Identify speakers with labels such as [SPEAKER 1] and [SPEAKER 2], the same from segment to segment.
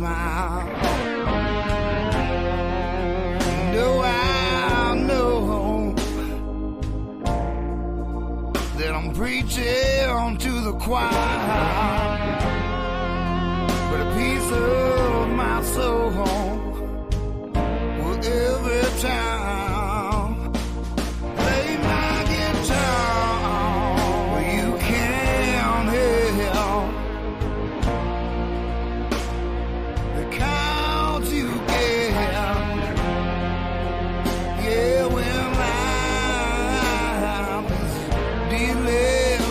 [SPEAKER 1] smile. No, I know that I'm preaching to the choir, but a piece of my soul will every time play my guitar. You can't help the count you get. Yeah, when life is dealing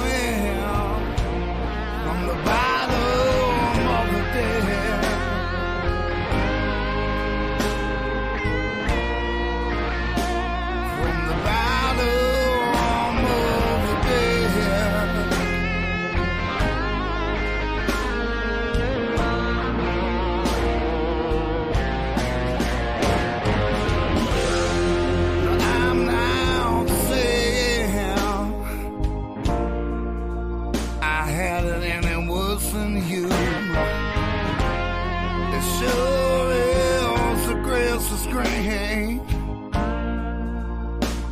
[SPEAKER 1] from the bottom of the dead. From the bottom of the dead. I'm now saying I had it and it wasn't you. It sure is the grass is green,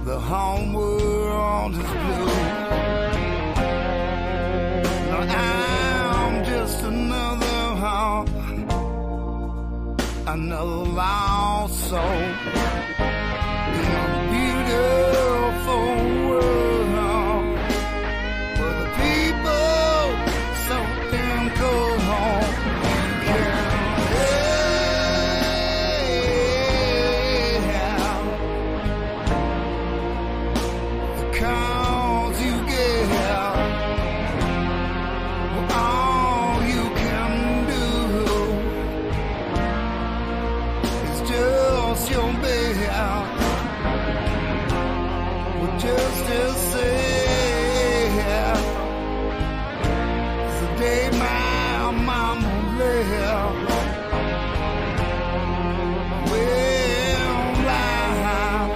[SPEAKER 1] the home world is blue. Now I'm just another lost soul in a beautiful world where the people so damn cold. Cause you get all you can do is just your best, just to say the day my mama left. Well, life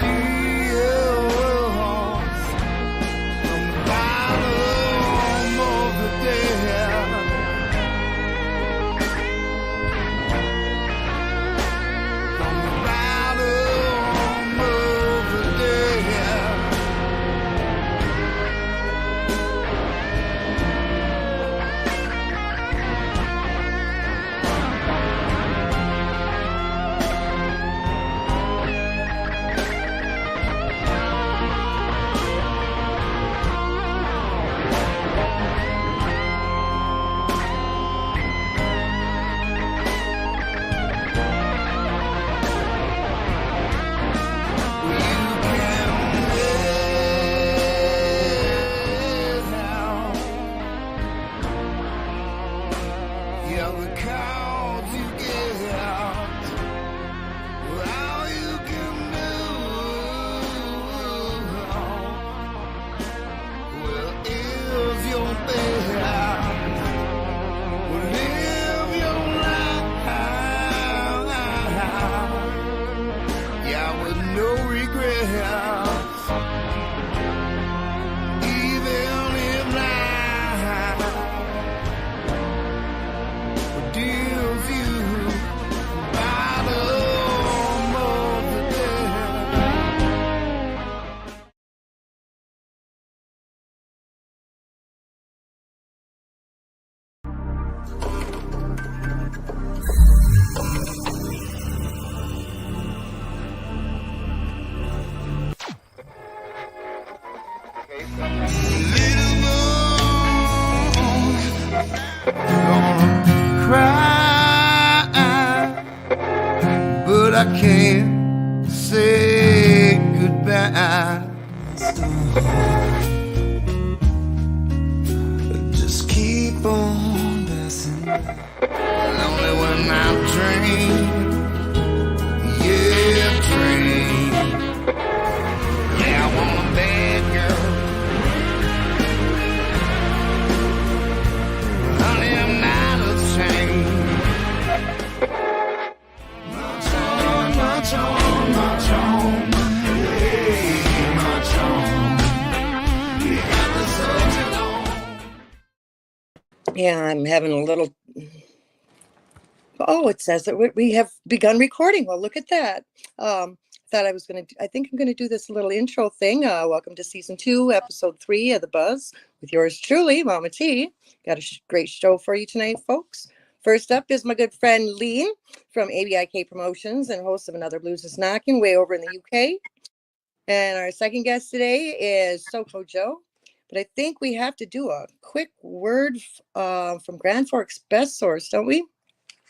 [SPEAKER 1] deals from the bottom of the dead. From the bottom of the dead. Yeah, the cards you get out, all you can do, well, is your best. Well, live your life, yeah, with no regrets, even if life deals you bottom of the dead. Little boy, gonna cry, but I can't say goodbye. Just keep on dancing, only when I dream, yeah, dream. Yeah, I want a bad girl. Honey, I'm not ashamed. March on, march on, march on. Hey, march on. You got the soldier on.
[SPEAKER 2] Yeah, I'm having a little Oh, it says that we have begun recording. Well, look at that. I think I'm going to do this little intro thing. Welcome to season 2, episode 3 of The Buzz with yours truly, Momma T. Got a great show for you tonight, folks. First up is my good friend Leen from ABIK Promotions and host of Another Blues is Knocking way over in the UK. And our second guest today is Soko Joe. But I think we have to do a quick word from Grand Forks Best Source, don't we?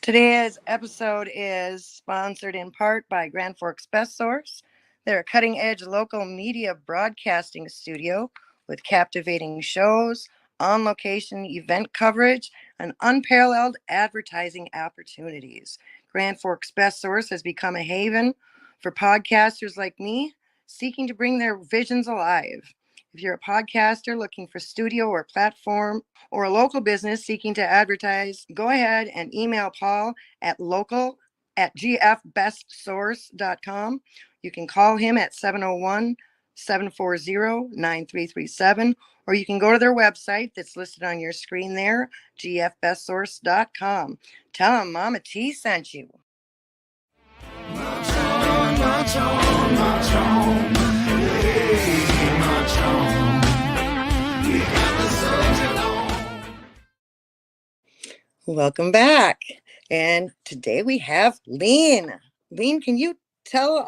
[SPEAKER 2] Today's episode is sponsored in part by Grand Forks Best Source. They're a cutting-edge local media broadcasting studio with captivating shows, on-location event coverage, and unparalleled advertising opportunities. Grand Forks Best Source has become a haven for podcasters like me seeking to bring their visions alive. If you're a podcaster looking for studio or platform, or a local business seeking to advertise, go ahead and email Paul at local@gfbestsource.com. You can call him at 701-740-9337, or you can go to their website that's listed on your screen there, gfbestsource.com. Tell them Momma T sent you.
[SPEAKER 1] March on, march on, march on. Hey, march on. We got the soldier on.
[SPEAKER 2] Welcome back. And today we have Leen. Leen, can you tell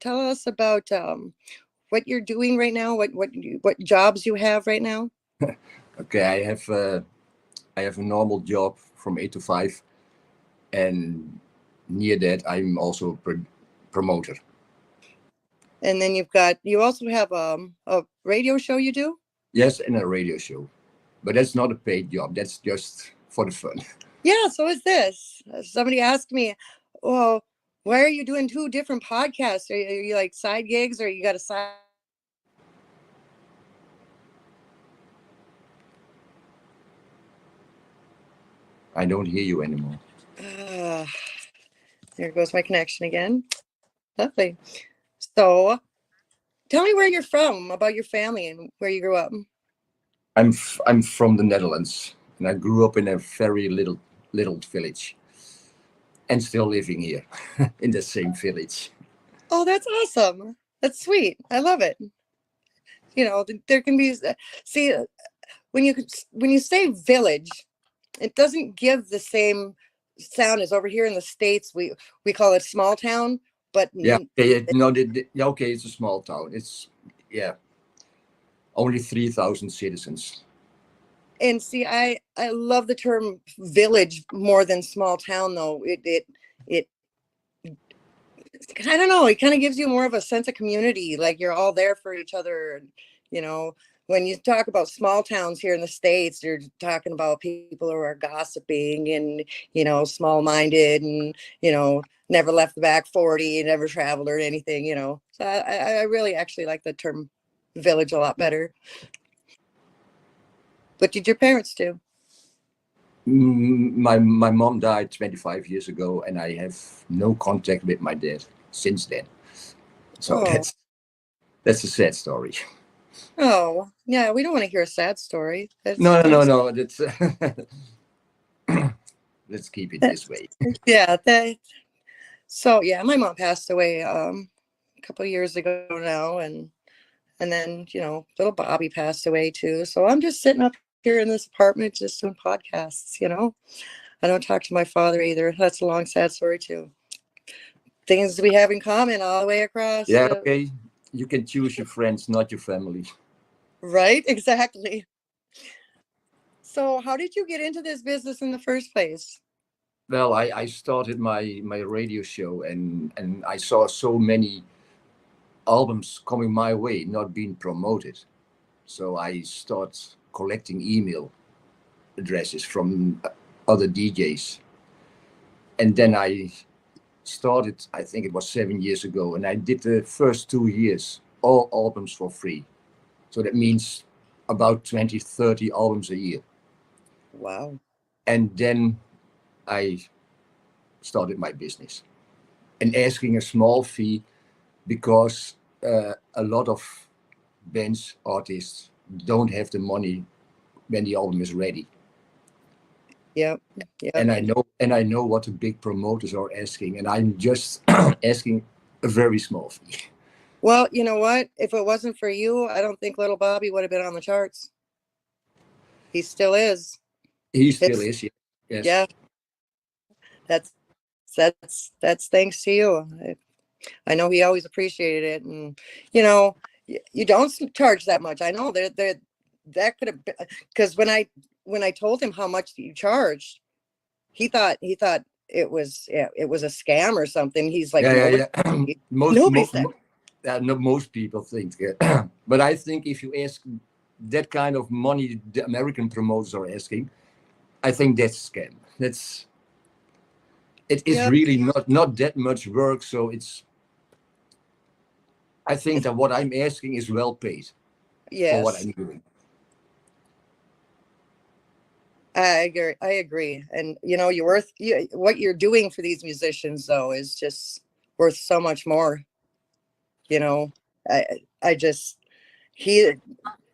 [SPEAKER 2] us about what you're doing right now? What jobs you have right now?
[SPEAKER 3] Okay, I have a normal job from 8 to 5, and near that I'm also a promoter.
[SPEAKER 2] And then you also have a radio show you do?
[SPEAKER 3] Yes, and a radio show, but that's not a paid job. That's just for the fun.
[SPEAKER 2] Yeah, so is this. Somebody asked me, well, why are you doing 2 different podcasts? Are you like side gigs, or you got a side?
[SPEAKER 3] I don't hear you anymore.
[SPEAKER 2] There goes my connection again. Lovely. So tell me where you're from, about your family and where you grew up.
[SPEAKER 3] I'm from the Netherlands, and I grew up in a very little village, and still living here in the same village.
[SPEAKER 2] Oh, that's awesome. That's sweet. I love it. You know, there can be, see, when you say village, it doesn't give the same sound as over here in the States. We call it small town, but
[SPEAKER 3] Yeah, okay, it's a small town. It's only 3,000 citizens.
[SPEAKER 2] And see, I love the term village more than small town, though. It I don't know, it kind of gives you more of a sense of community, like you're all there for each other. You know, when you talk about small towns here in the States, you're talking about people who are gossiping and, you know, small-minded and, you know, never left the back 40 and never traveled or anything, you know. So I really actually like the term village a lot better. What did your parents do?
[SPEAKER 3] My mom died 25 years ago, and I have no contact with my dad since then. So that's a sad story.
[SPEAKER 2] Oh, yeah, we don't want to hear a sad story.
[SPEAKER 3] No. That's let's keep it this way.
[SPEAKER 2] Yeah. So yeah, my mom passed away a couple of years ago now, and then, you know, little Bobby passed away too. So I'm just sitting up here in this apartment just doing podcasts, you know. I don't talk to my father either. That's a long, sad story too. Things we have in common all the way across.
[SPEAKER 3] Yeah, okay. You can choose your friends, not your family.
[SPEAKER 2] Right, exactly. So how did you get into this business in the first place?
[SPEAKER 3] Well, I started my radio show, and I saw so many albums coming my way, not being promoted. So I start collecting email addresses from other DJs. And then I started, I think it was 7 years ago, and I did the first 2 years, all albums for free. So that means about 20, 30 albums a year.
[SPEAKER 2] Wow.
[SPEAKER 3] And then I started my business and asking a small fee, because a lot of bands, artists don't have the money when the album is ready.
[SPEAKER 2] Yep. Yep.
[SPEAKER 3] And I know what the big promoters are asking, and I'm just asking a very small fee.
[SPEAKER 2] Well, you know what? If it wasn't for you, I don't think Little Bobby would have been on the charts. He still is.
[SPEAKER 3] He still
[SPEAKER 2] It's,
[SPEAKER 3] is, yes.
[SPEAKER 2] yeah. That's thanks to you. I know he always appreciated it, and you know, you don't charge that much. I know that could have been, because when I told him how much you charged, he thought it was a scam or something. He's like,
[SPEAKER 3] Yeah.
[SPEAKER 2] nobody's that.
[SPEAKER 3] No, most people think, but I think if you ask that kind of money the American promoters are asking, I think that's scam. It is
[SPEAKER 2] Yep.
[SPEAKER 3] really not that much work. So I think that what I'm asking is well paid for what
[SPEAKER 2] Yes,
[SPEAKER 3] I'm doing.
[SPEAKER 2] I agree. And you know, what you're doing for these musicians though is just worth so much more. You know, I just he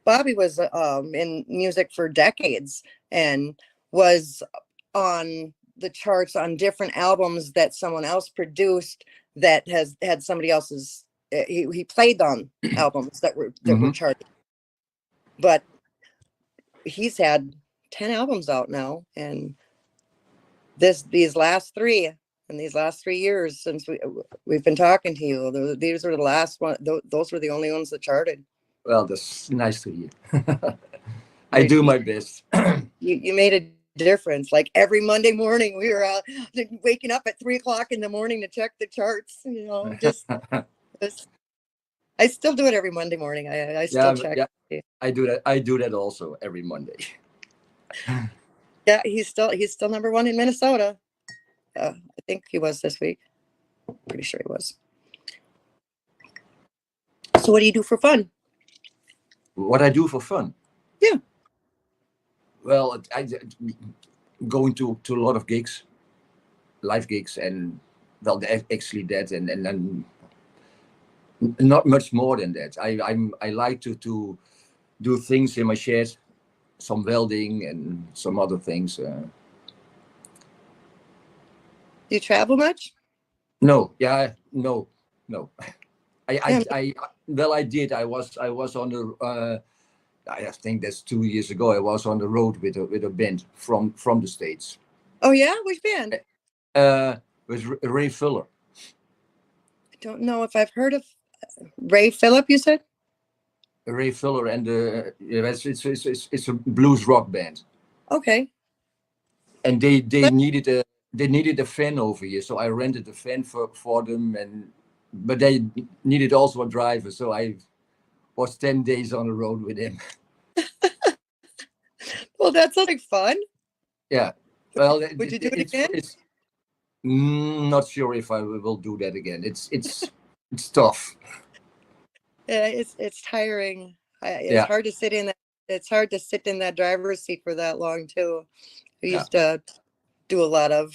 [SPEAKER 2] Bobby was in music for decades and was on the charts on different albums that someone else produced that has had somebody else's. He played on albums that were charted, but he's had 10 albums out now, and these last 3 years since we've been talking to you, these were the last one. Those were the only ones that charted.
[SPEAKER 3] Well, that's nice to hear. I do my best.
[SPEAKER 2] You made a difference. Like every Monday morning, we were waking up at 3 o'clock in the morning to check the charts. You know, just I still do it every Monday morning. I still check.
[SPEAKER 3] Yeah, I do that. I do that also every Monday.
[SPEAKER 2] Yeah, he's still #1 in Minnesota. I think he was this week. Pretty sure he was. So what do you do for fun?
[SPEAKER 3] What I do for fun?
[SPEAKER 2] Yeah.
[SPEAKER 3] Well, I going to a lot of gigs, live gigs, and well, actually that, and then not much more than that. I like to do things in my shed, some welding and some other things.
[SPEAKER 2] Do you travel much?
[SPEAKER 3] No, no.
[SPEAKER 2] Yeah.
[SPEAKER 3] I did. I was on the. I think that's 2 years ago. I was on the road with a band from the States.
[SPEAKER 2] Oh yeah, which band?
[SPEAKER 3] With Ray Fuller.
[SPEAKER 2] I don't know if I've heard of Ray Phillip. You said
[SPEAKER 3] Ray Fuller, and it's a blues rock band.
[SPEAKER 2] okay.
[SPEAKER 3] And they needed a fan over here, so I rented a fan for them, but they needed also a driver, so I was 10 days on the road with him.
[SPEAKER 2] Well, that sounds like fun.
[SPEAKER 3] Yeah. Well,
[SPEAKER 2] Would you do it again?
[SPEAKER 3] It's not sure if I will do that again. It's tough.
[SPEAKER 2] Yeah, it's tiring. It's
[SPEAKER 3] Yeah.
[SPEAKER 2] hard to sit in that. It's hard to sit in that driver's seat for that long too. I used to do a lot of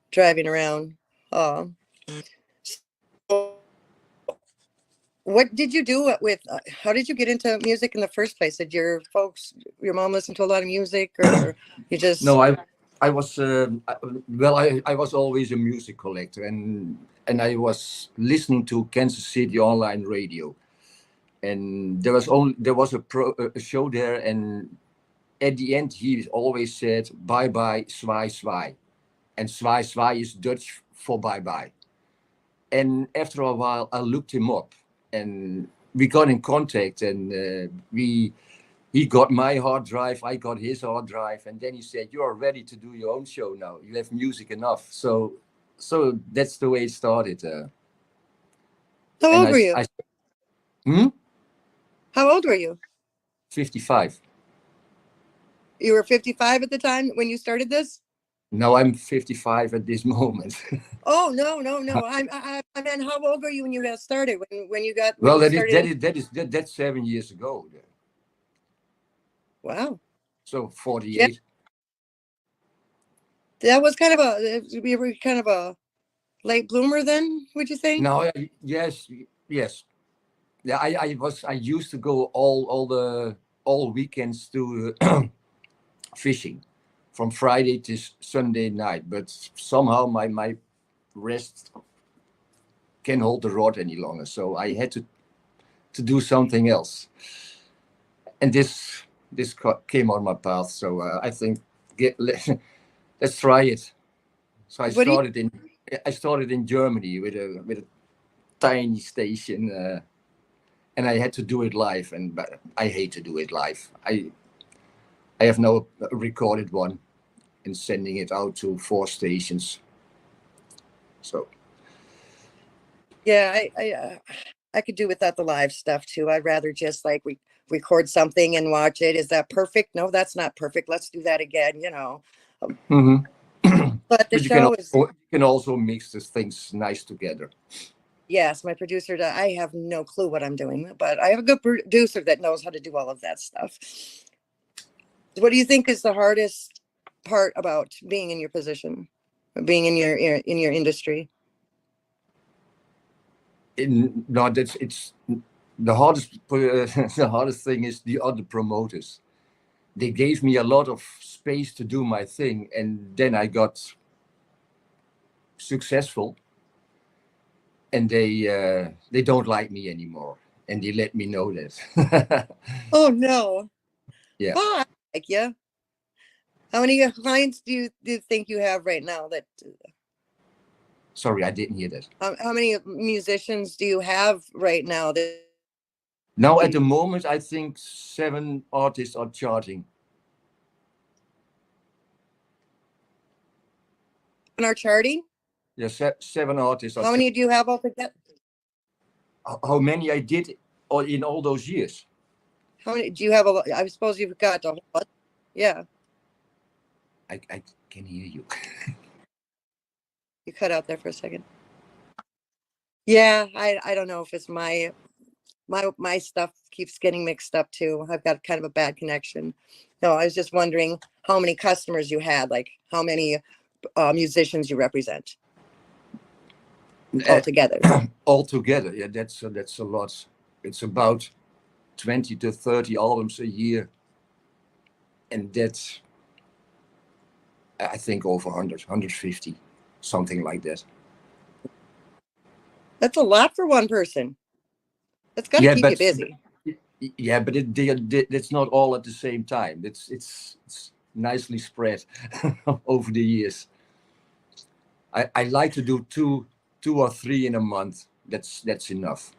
[SPEAKER 2] driving around. So what did you do with? How did you get into music in the first place? Did your mom listen to a lot of music, or you just?
[SPEAKER 3] No, I was I was always a music collector, and I was listening to Kansas City online radio, and there was a show there, and at the end he always said bye bye zwaai zwaai, and zwaai zwaai is Dutch for bye bye. And after a while I looked him up, and we got in contact, and he got my hard drive, I got his hard drive, and then he said, "You are ready to do your own show now. You have music enough." So that's the way it started.
[SPEAKER 2] How old were you? How old were you?
[SPEAKER 3] 55.
[SPEAKER 2] You were 55 at the time when you started this?
[SPEAKER 3] No, I'm 55 at this moment.
[SPEAKER 2] Oh no. I meant, how old were you when you got started? When you got?
[SPEAKER 3] Well,
[SPEAKER 2] started?
[SPEAKER 3] that's 7 years ago.
[SPEAKER 2] Wow.
[SPEAKER 3] So 48.
[SPEAKER 2] Yeah. That was you were kind of a late bloomer then, would you think?
[SPEAKER 3] No, yes. Yeah, I used to go all weekends to fishing from Friday to Sunday night, but somehow my wrist can't hold the rod any longer. So I had to do something else. And this came on my path. So I think let's try it. So I started in Germany with a tiny station, and I had to do it live. But I hate to do it live. I have now recorded one and sending it out to 4 stations. So
[SPEAKER 2] Yeah, I could do without the live stuff too. I'd rather just like record something and watch it. Is that perfect? No, that's not perfect. Let's do that again, you know. But the
[SPEAKER 3] but
[SPEAKER 2] show is,
[SPEAKER 3] you can also mix these things nice together.
[SPEAKER 2] yes, my producer, I have no clue what I'm doing, but I have a good producer that knows how to do all of that stuff. What do you think is the hardest part about being in your position, being in your industry?
[SPEAKER 3] No, it's the hardest. The hardest thing is the other promoters. They gave me a lot of space to do my thing, and then I got successful, and they don't like me anymore, and they let me know that.
[SPEAKER 2] Oh no.
[SPEAKER 3] Yeah.
[SPEAKER 2] Oh, I like you. How many clients do you think you have right now? That
[SPEAKER 3] Sorry, I didn't hear that.
[SPEAKER 2] how many musicians do you have right now? That
[SPEAKER 3] Now at the moment, I think 7 artists are charging.
[SPEAKER 2] are charting?
[SPEAKER 3] Yeah, 7 artists.
[SPEAKER 2] How many do you have altogether?
[SPEAKER 3] How many I did in all those years?
[SPEAKER 2] How many do you have? I suppose you've got a whole lot. Yeah,
[SPEAKER 3] I can hear you.
[SPEAKER 2] you cut out there for a second. Yeah, I don't know if it's my stuff keeps getting mixed up too. I've got kind of a bad connection. No, I was just wondering how many customers you had, like how many musicians you represent altogether.
[SPEAKER 3] Altogether, yeah, that's a lot. It's about 20 to 30 albums a year, and that's I think over 100, 150, something like that.
[SPEAKER 2] That's a lot for one person. That's got to keep you busy.
[SPEAKER 3] Yeah, but it's not all at the same time. It's nicely spread over the years. I like to do two or 3 in a month. That's enough.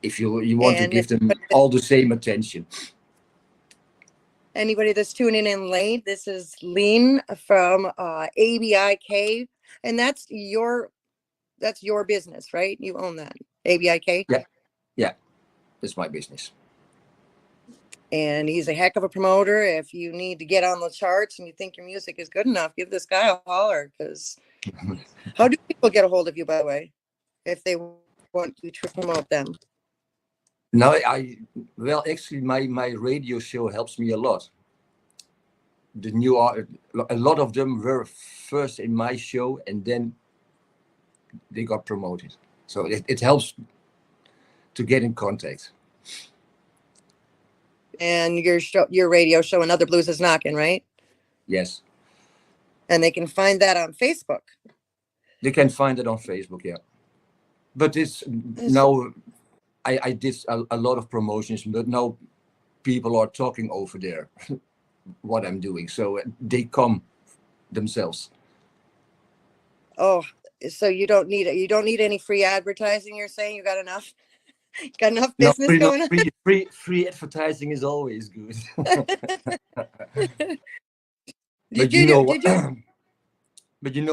[SPEAKER 3] If you want to give them all the same attention.
[SPEAKER 2] Anybody that's tuning in late, this is Leen from ABIK, and that's your business, right? You own that, ABIK.
[SPEAKER 3] Yeah, it's my business.
[SPEAKER 2] And he's a heck of a promoter. If you need to get on the charts and you think your music is good enough, give this guy a holler. Because how do people get a hold of you, by the way, if they want you to promote them?
[SPEAKER 3] No, actually, my radio show helps me a lot. The new art, a lot of them were first in my show, and then they got promoted. So it helps to get in contact.
[SPEAKER 2] And your radio show, Another Blues is Knocking, right?
[SPEAKER 3] Yes.
[SPEAKER 2] And they can find that on Facebook.
[SPEAKER 3] They can find it on Facebook, yeah. But it's now, I did a lot of promotions, but now people are talking over there what I'm doing, so they come themselves.
[SPEAKER 2] Oh, so you don't need any free advertising. You're saying you got enough business going on.
[SPEAKER 3] Free advertising is always good. But you know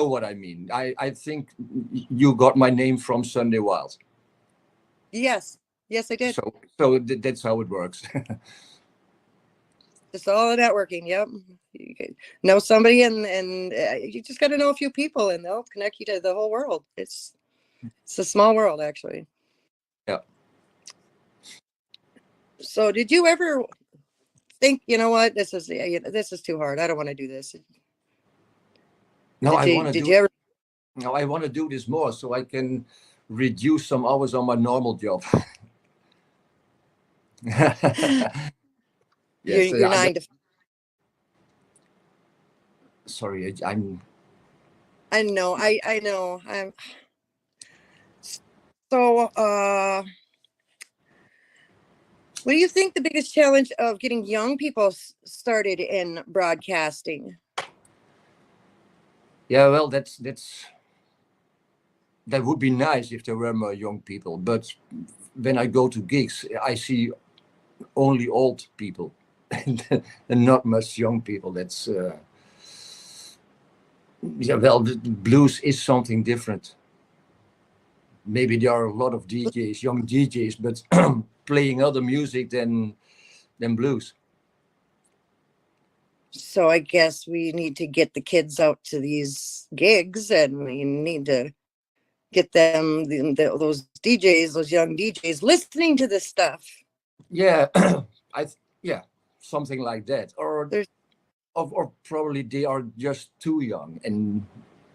[SPEAKER 3] what I mean. I think you got my name from Sunday Wild.
[SPEAKER 2] Yes, I did.
[SPEAKER 3] So that's how it works.
[SPEAKER 2] It's all networking. Yep. You know somebody, and you just got to know a few people, and they'll connect you to the whole world. It's a small world, actually.
[SPEAKER 3] Yeah.
[SPEAKER 2] So, did you ever think, you know what, this is too hard. I don't want to do this.
[SPEAKER 3] No, I want to do this more so I can reduce some hours on my normal job.
[SPEAKER 2] Yes, you're 9 to 5.
[SPEAKER 3] sorry,
[SPEAKER 2] I know. I know. I'm so. What do you think the biggest challenge of getting young people started in broadcasting?
[SPEAKER 3] yeah, well, that would be nice if there were more young people. But when I go to gigs, I see only old people and not much young people. That's yeah. Well, the blues is something different. Maybe there are a lot of DJs, young DJs, but playing other music than blues.
[SPEAKER 2] So I guess we need to get the kids out to these gigs, and we need to get them, those DJs, those young DJs, listening to this stuff.
[SPEAKER 3] Yeah, yeah, something like that,
[SPEAKER 2] There's
[SPEAKER 3] or probably they are just too young and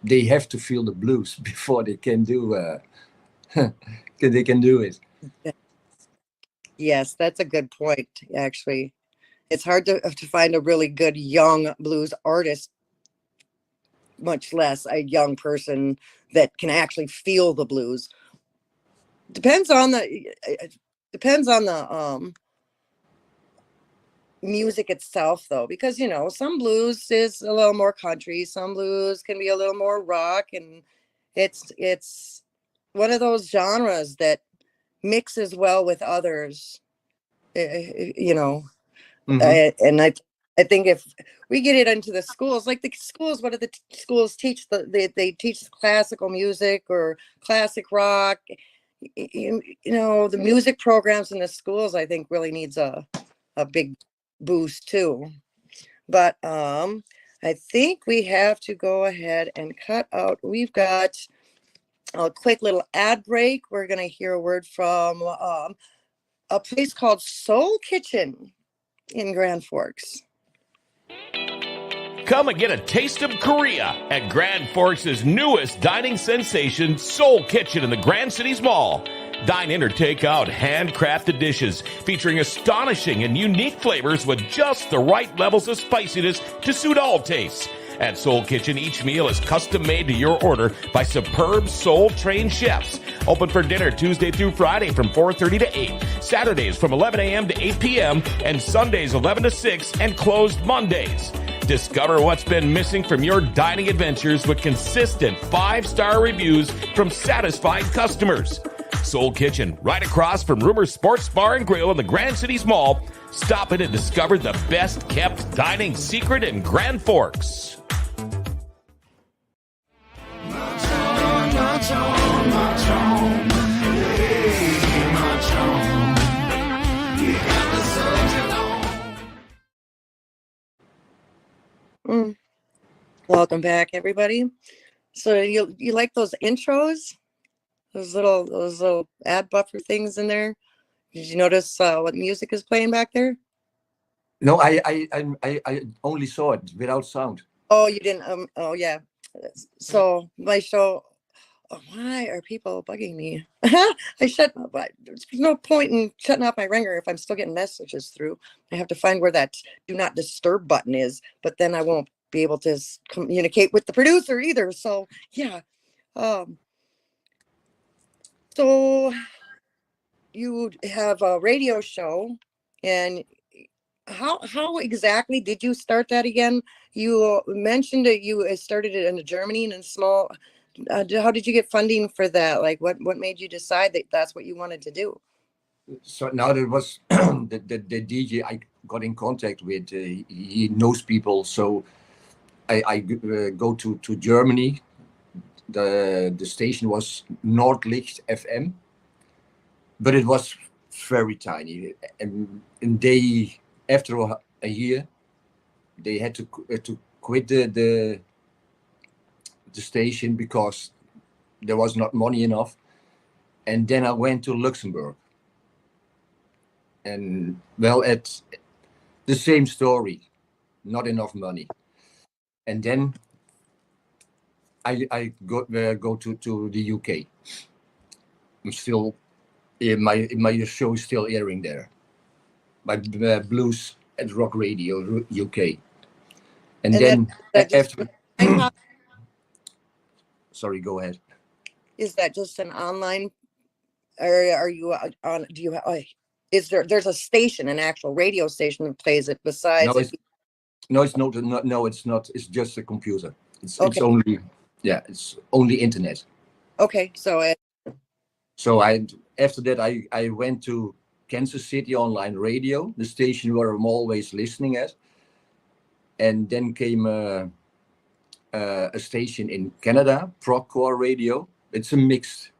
[SPEAKER 3] they have to feel the blues before they can do they can do it.
[SPEAKER 2] Yes, that's a good point. Actually, it's hard to find a really good young blues artist, much less a young person that can actually feel the blues. Depends on the music itself, though, because some blues is a little more country, some blues can be a little more rock, and it's one of those genres that mixes well with others. You know,
[SPEAKER 3] Hmm.
[SPEAKER 2] and I think if we get it into the schools, like the schools, what do the schools teach? They teach classical music or classic rock. The music programs in the schools, I think, really needs a big boost too. But I think we have to go ahead and cut out. We've got a quick little ad break. We're going to hear a word from a place called Soul Kitchen in Grand Forks.
[SPEAKER 4] Come and get a taste of Korea at Grand Forks' newest dining sensation, Soul Kitchen in the Grand Cities Mall. Dine in or take out handcrafted dishes featuring astonishing and unique flavors with just the right levels of spiciness to suit all tastes. At Soul Kitchen, each meal is custom made to your order by superb soul-trained chefs. Open for dinner Tuesday through Friday from 4:30 to 8, Saturdays from 11 a.m. to 8 p.m., and Sundays 11 to 6, and closed Mondays. Discover what's been missing from your dining adventures with consistent 5-star reviews from satisfied customers. Soul Kitchen, right across from Rumor Sports Bar and Grill in the Grand Cities Mall. Stop in and discover the best kept dining secret in Grand Forks.
[SPEAKER 2] Welcome back, everybody. So you like those intros? Those little ad buffer things in there? Did you notice what music is playing back there?
[SPEAKER 3] No, I only saw it without sound.
[SPEAKER 2] Oh, you didn't. Oh, yeah. So my show. Oh, why are people bugging me? There's no point in shutting off my ringer if I'm still getting messages through. I have to find where that do not disturb button is, but then I won't be able to communicate with the producer either. So yeah. So you have a radio show, and how exactly did you start that again? You mentioned that you started it in Germany and in small. How did you get funding for that? Like, what made you decide that that's what you wanted to do?
[SPEAKER 3] So now there was the DJ I got in contact with. He knows people, so I go to Germany. The station was Nordlicht FM, but it was very tiny, and they, after a year, they had to quit the station because there was not money enough. And then I went to Luxembourg, and well, at the same story, not enough money. And then I go to the UK. I'm still my show is still airing there. My blues and rock radio UK. And
[SPEAKER 2] And
[SPEAKER 3] then
[SPEAKER 2] that just
[SPEAKER 3] after, sorry, go ahead.
[SPEAKER 2] is that just an online, or are you on? Do you? Is there's a station, an actual radio station that plays it besides
[SPEAKER 3] No,
[SPEAKER 2] it?
[SPEAKER 3] no, it's not. No, it's not. It's just a computer. It's
[SPEAKER 2] Okay.
[SPEAKER 3] only, yeah, it's only internet.
[SPEAKER 2] Okay, so
[SPEAKER 3] So after that I went to Kansas City Online Radio, the station where I'm always listening at, and then came a station in Canada, Procore Radio. It's a mixed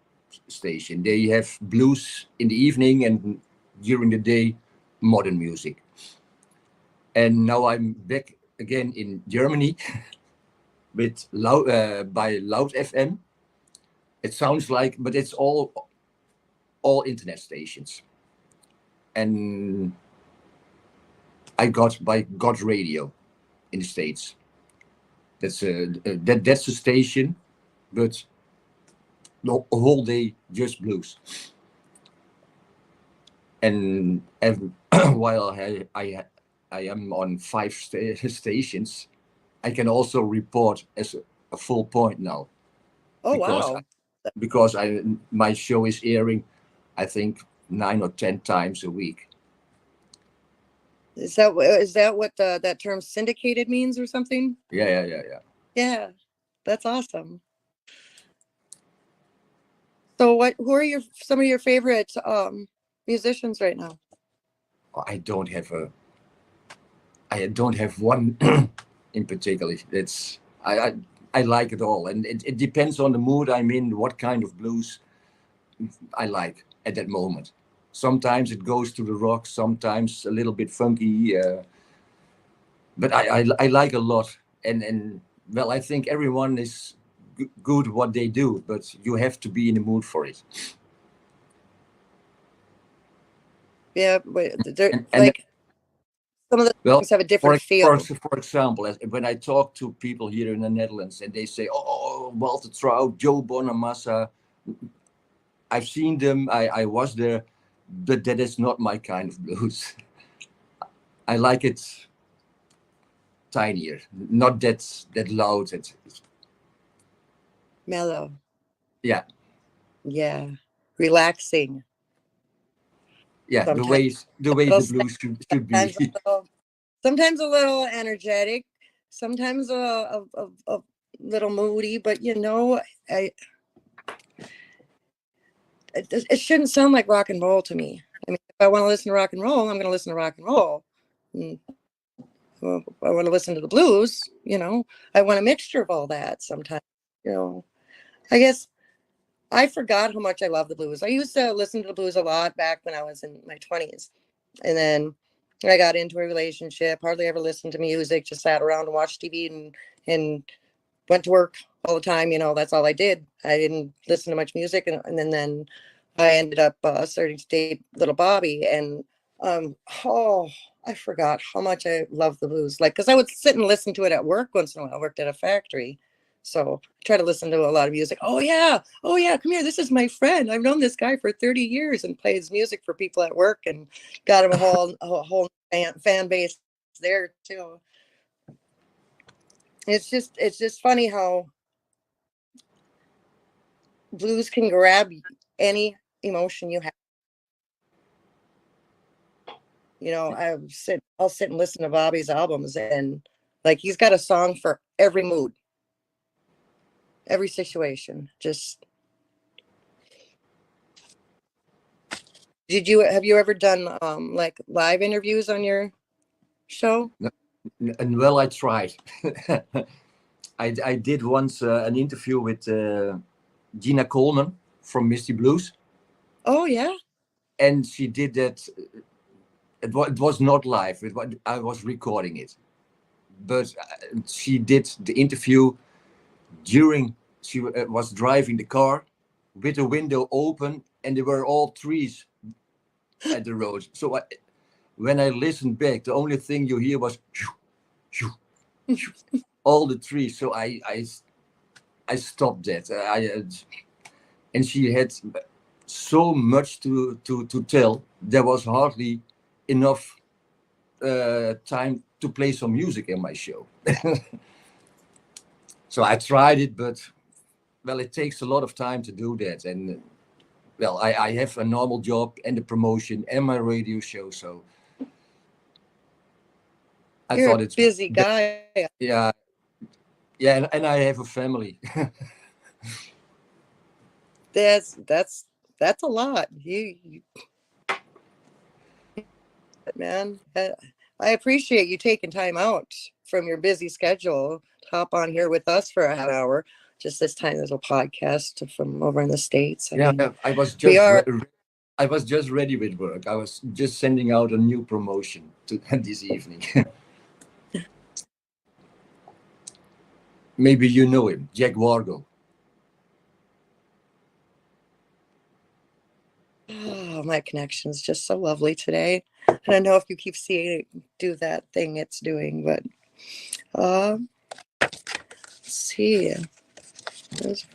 [SPEAKER 3] station. They have blues in the evening and during the day modern music. And now I'm back again in Germany with by Loud FM. It sounds like, but it's all internet stations. And I got by God Radio in the States. That's that's a station, but the whole day just blues. And while I am on 5 stations, I can also report as a full point now.
[SPEAKER 2] oh
[SPEAKER 3] because
[SPEAKER 2] wow,
[SPEAKER 3] because my show is airing, I think 9 or 10 times a week.
[SPEAKER 2] is that what that term syndicated means or something?
[SPEAKER 3] Yeah.
[SPEAKER 2] Yeah, that's awesome. So who are some of your favorite musicians right now?
[SPEAKER 3] I don't have one in particular. It's I like it all, and it depends on the mood I'm in, what kind of blues I like at that moment. Sometimes it goes to the rock, sometimes a little bit funky, but I like a lot. And well, I think everyone is good what they do, but you have to be in the mood for it.
[SPEAKER 2] Yeah, they're
[SPEAKER 3] And
[SPEAKER 2] like some of the
[SPEAKER 3] well,
[SPEAKER 2] songs have a different feel.
[SPEAKER 3] for example, when I talk to people here in the Netherlands and they say, "Oh, Walter Trout, Joe Bonamassa," I've seen them, I was there, but that is not my kind of blues. I like it tinier, not that loud.
[SPEAKER 2] Mellow.
[SPEAKER 3] Yeah,
[SPEAKER 2] Yeah, relaxing.
[SPEAKER 3] yeah. The
[SPEAKER 2] Sometimes
[SPEAKER 3] way
[SPEAKER 2] a
[SPEAKER 3] the
[SPEAKER 2] little
[SPEAKER 3] blues should be.
[SPEAKER 2] sometimes a little energetic, sometimes a little moody, but it shouldn't sound like rock and roll to me. I mean, if I want to listen to rock and roll, I'm going to listen to rock and roll. And, well, if I want to listen to the blues, I want a mixture of all that sometimes. I guess I forgot how much I love the blues. I used to listen to the blues a lot back when I was in my 20s. And then I got into a relationship, hardly ever listened to music, just sat around and watched TV and went to work all the time. That's all I did. I didn't listen to much music. And then I ended up starting to date little Bobby. And I forgot how much I love the blues. Like, because I would sit and listen to it at work once in a while. I worked at a factory. So I try to listen to a lot of music. Oh yeah, come here. This is my friend. I've known this guy for 30 years and plays music for people at work and got him a whole fan base there too. It's just funny how blues can grab any emotion you have. I'll sit and listen to Bobby's albums, and like he's got a song for every mood, every situation. Just have you ever done like live interviews on your show?
[SPEAKER 3] And well, I tried. I did once an interview with Gina Coleman from Misty Blues,
[SPEAKER 2] Oh yeah.
[SPEAKER 3] and she did that. It was not live. I was recording it, but she did the interview during she was driving the car with the window open, and there were all trees at the road. So when I listened back, the only thing you hear was all the trees. So I stopped that. And she had so much to tell. There was hardly enough time to play some music in my show. So I tried it, but well, it takes a lot of time to do that. And well, I have a normal job and the promotion and my radio show. So I
[SPEAKER 2] You're
[SPEAKER 3] thought
[SPEAKER 2] a
[SPEAKER 3] it's
[SPEAKER 2] busy guy.
[SPEAKER 3] yeah, yeah, and I have a family.
[SPEAKER 2] That's a lot. You man. I appreciate you taking time out from your busy schedule to hop on here with us for a half hour. Just this tiny little podcast from over in the States. I
[SPEAKER 3] Yeah,
[SPEAKER 2] mean,
[SPEAKER 3] I was
[SPEAKER 2] we
[SPEAKER 3] just
[SPEAKER 2] are.
[SPEAKER 3] I was just ready with work. I was just sending out a new promotion to this evening. Maybe you know him, Jack Wargo.
[SPEAKER 2] Oh, my connection is just so lovely today. I don't know if you keep seeing it do that thing it's doing, but let's see. There's.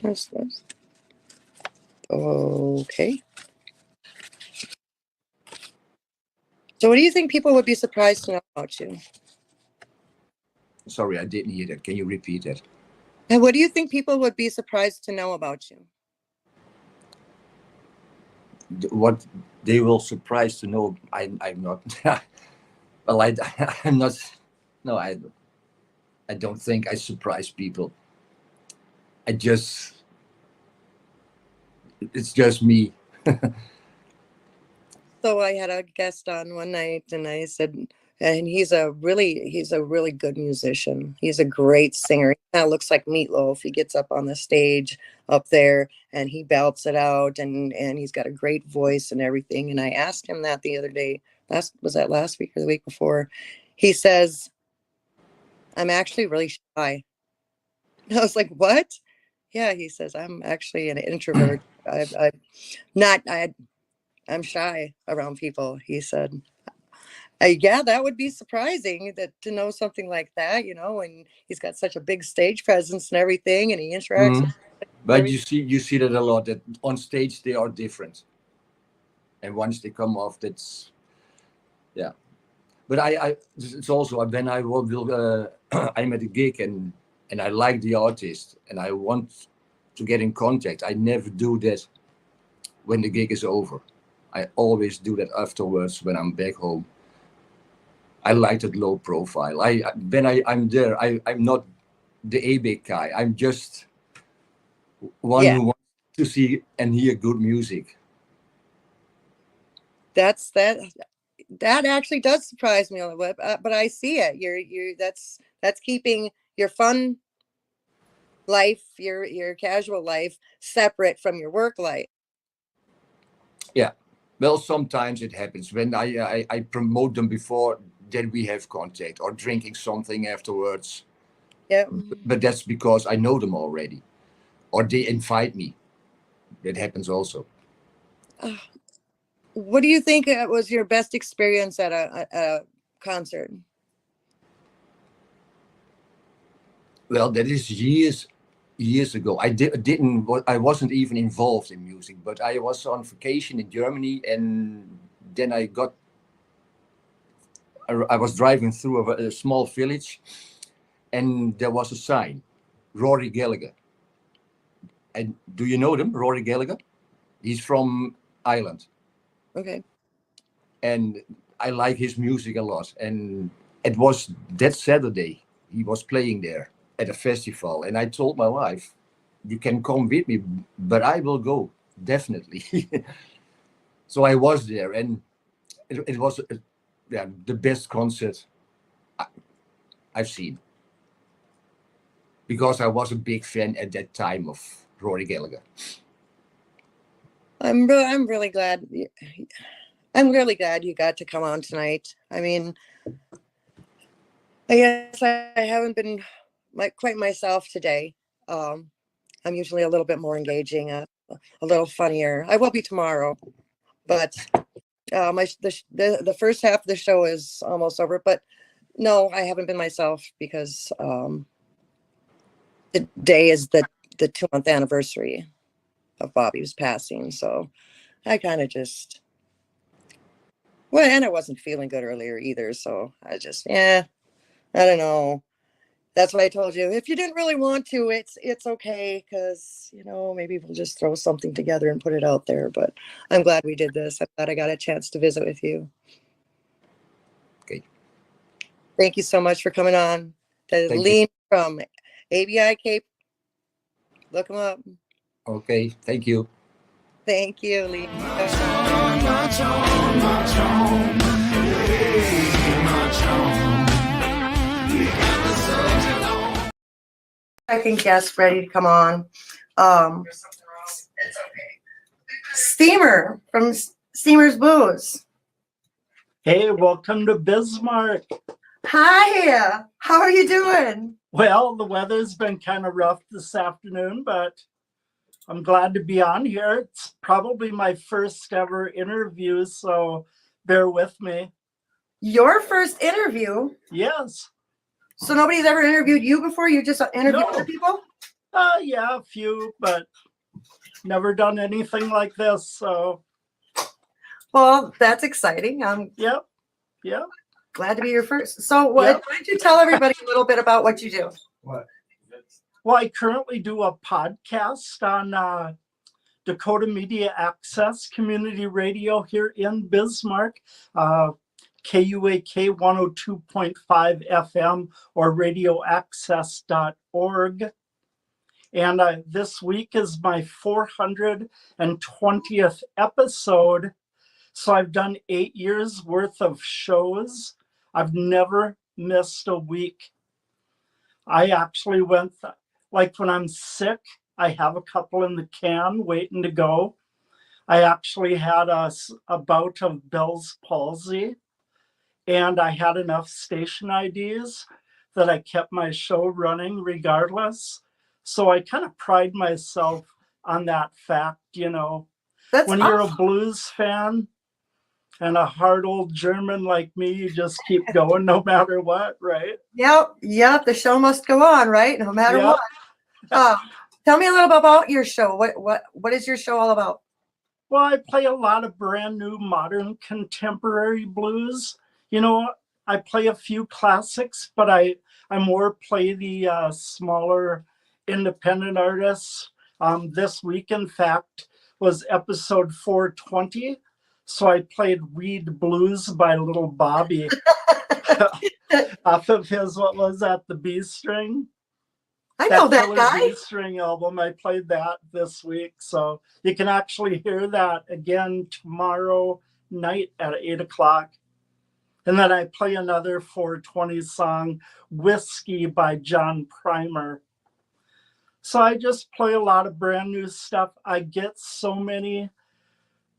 [SPEAKER 2] Okay. So, what do you think people would be surprised to know about you?
[SPEAKER 3] Sorry, I didn't hear that. Can you repeat that?
[SPEAKER 2] And what do you think people would be surprised to know about you?
[SPEAKER 3] What they will surprised to know, I'm not. Well, I'm not. No, I don't think I surprise people. It's just me.
[SPEAKER 2] So I had a guest on one night, and I said, and he's a really good musician. He's a great singer. He kind of looks like Meatloaf. He gets up on the stage up there and he belts it out, and he's got a great voice and everything. And I asked him that the other day. Was that last week or the week before? He says, "I'm actually really shy." I was like, "What?" Yeah, he says, "I'm actually an introvert. I'm shy around people." He said, "Yeah, that would be surprising that to know something like that, and he's got such a big stage presence and everything, and he interacts with
[SPEAKER 3] But
[SPEAKER 2] every."
[SPEAKER 3] you see that a lot. That on stage they are different, and once they come off, that's yeah. But it's also when I will I'm at a gig and I like the artist and I want to get in contact. I never do that when the gig is over. I always do that afterwards when I'm back home. I like that low profile. I'm there. I'm not the A big guy. I'm just one
[SPEAKER 2] Yeah,
[SPEAKER 3] who wants to see and hear good music.
[SPEAKER 2] that actually does surprise me a little bit, but I see it. That's keeping your fun life, your casual life separate from your work life.
[SPEAKER 3] Yeah. Well, sometimes it happens when I promote them before, then we have contact or drinking something afterwards.
[SPEAKER 2] Yeah.
[SPEAKER 3] But that's because I know them already, or they invite me. That happens also.
[SPEAKER 2] What do you think was your best experience at a concert?
[SPEAKER 3] Well, that is years ago. I wasn't even involved in music, but I was on vacation in Germany, and then I was driving through a small village, and there was a sign, Rory Gallagher. And do you know them, Rory Gallagher? He's from Ireland,
[SPEAKER 2] Okay.
[SPEAKER 3] and I like his music a lot. And it was that Saturday he was playing there at a festival, and I told my wife, "You can come with me, but I will go definitely." So I was there, and it was yeah, the best concert I've seen because I was a big fan at that time of Rory Gallagher.
[SPEAKER 2] I'm really glad. I'm really glad you got to come on tonight. I mean, I guess I haven't been quite myself today. I'm usually a little bit more engaging, a little funnier. I will be tomorrow, but the first half of the show is almost over. But no, I haven't been myself because today is the 2-month anniversary of Bobby's passing. So I kind of just Well, and I wasn't feeling good earlier either. So I just, I don't know. That's why I told you, if you didn't really want to, it's okay. Cause maybe we'll just throw something together and put it out there, but I'm glad we did this. I'm glad I got a chance to visit with you.
[SPEAKER 3] Okay.
[SPEAKER 2] Thank you so much for coming on.
[SPEAKER 3] Thank you.
[SPEAKER 2] Leen from ABI Cape. Look him up.
[SPEAKER 3] Okay. Thank you.
[SPEAKER 2] Thank you, Leen.
[SPEAKER 1] My tone, hey, my tone. We got the soldier on.
[SPEAKER 2] Second guest ready to come on. Steamer from Steamer's Booze.
[SPEAKER 5] Hey, welcome to Bismarck.
[SPEAKER 2] Hi, how are you doing?
[SPEAKER 5] Well, the weather's been kind of rough this afternoon, but I'm glad to be on here. It's probably my first ever interview, so bear with me.
[SPEAKER 2] Your first interview?
[SPEAKER 5] Yes.
[SPEAKER 2] So nobody's ever interviewed you before? You just interviewed
[SPEAKER 5] No.
[SPEAKER 2] other people?
[SPEAKER 5] Yeah, a few, but never done anything like this, so.
[SPEAKER 2] Well, that's exciting. I'm
[SPEAKER 5] Yep.
[SPEAKER 2] glad to be your first. So why
[SPEAKER 5] Yep.
[SPEAKER 2] don't you tell everybody a little bit about what you do?
[SPEAKER 5] Well, I currently do a podcast on Dakota Media Access Community Radio here in Bismarck, KUAK 102.5 FM or radioaccess.org. And this week is my 420th episode. So I've done 8 years worth of shows. I've never missed a week. I actually went, like when I'm sick, I have a couple in the can waiting to go. I actually had a bout of Bell's palsy, and I had enough station IDs that I kept my show running regardless. So I kind of pride myself on that fact,
[SPEAKER 2] That's
[SPEAKER 5] when you're a blues fan and a hard old German like me, you just keep going no matter what, right?
[SPEAKER 2] Yep. The show must go on, right? No matter
[SPEAKER 5] Yep.
[SPEAKER 2] what. Tell me a little bit about your show. What is your show all about?
[SPEAKER 5] Well, I play a lot of brand new modern contemporary blues. I play a few classics, but I more play the smaller independent artists. This week, in fact, was episode 420. So I played Reed Blues by Little Bobby off of his, what was that, the B string?
[SPEAKER 2] I know that
[SPEAKER 5] Killer
[SPEAKER 2] guy.
[SPEAKER 5] B string album. I played that this week. So you can actually hear that again tomorrow night at 8:00. And then I play another 420 song, Whiskey by John Primer. So I just play a lot of brand new stuff. I get so many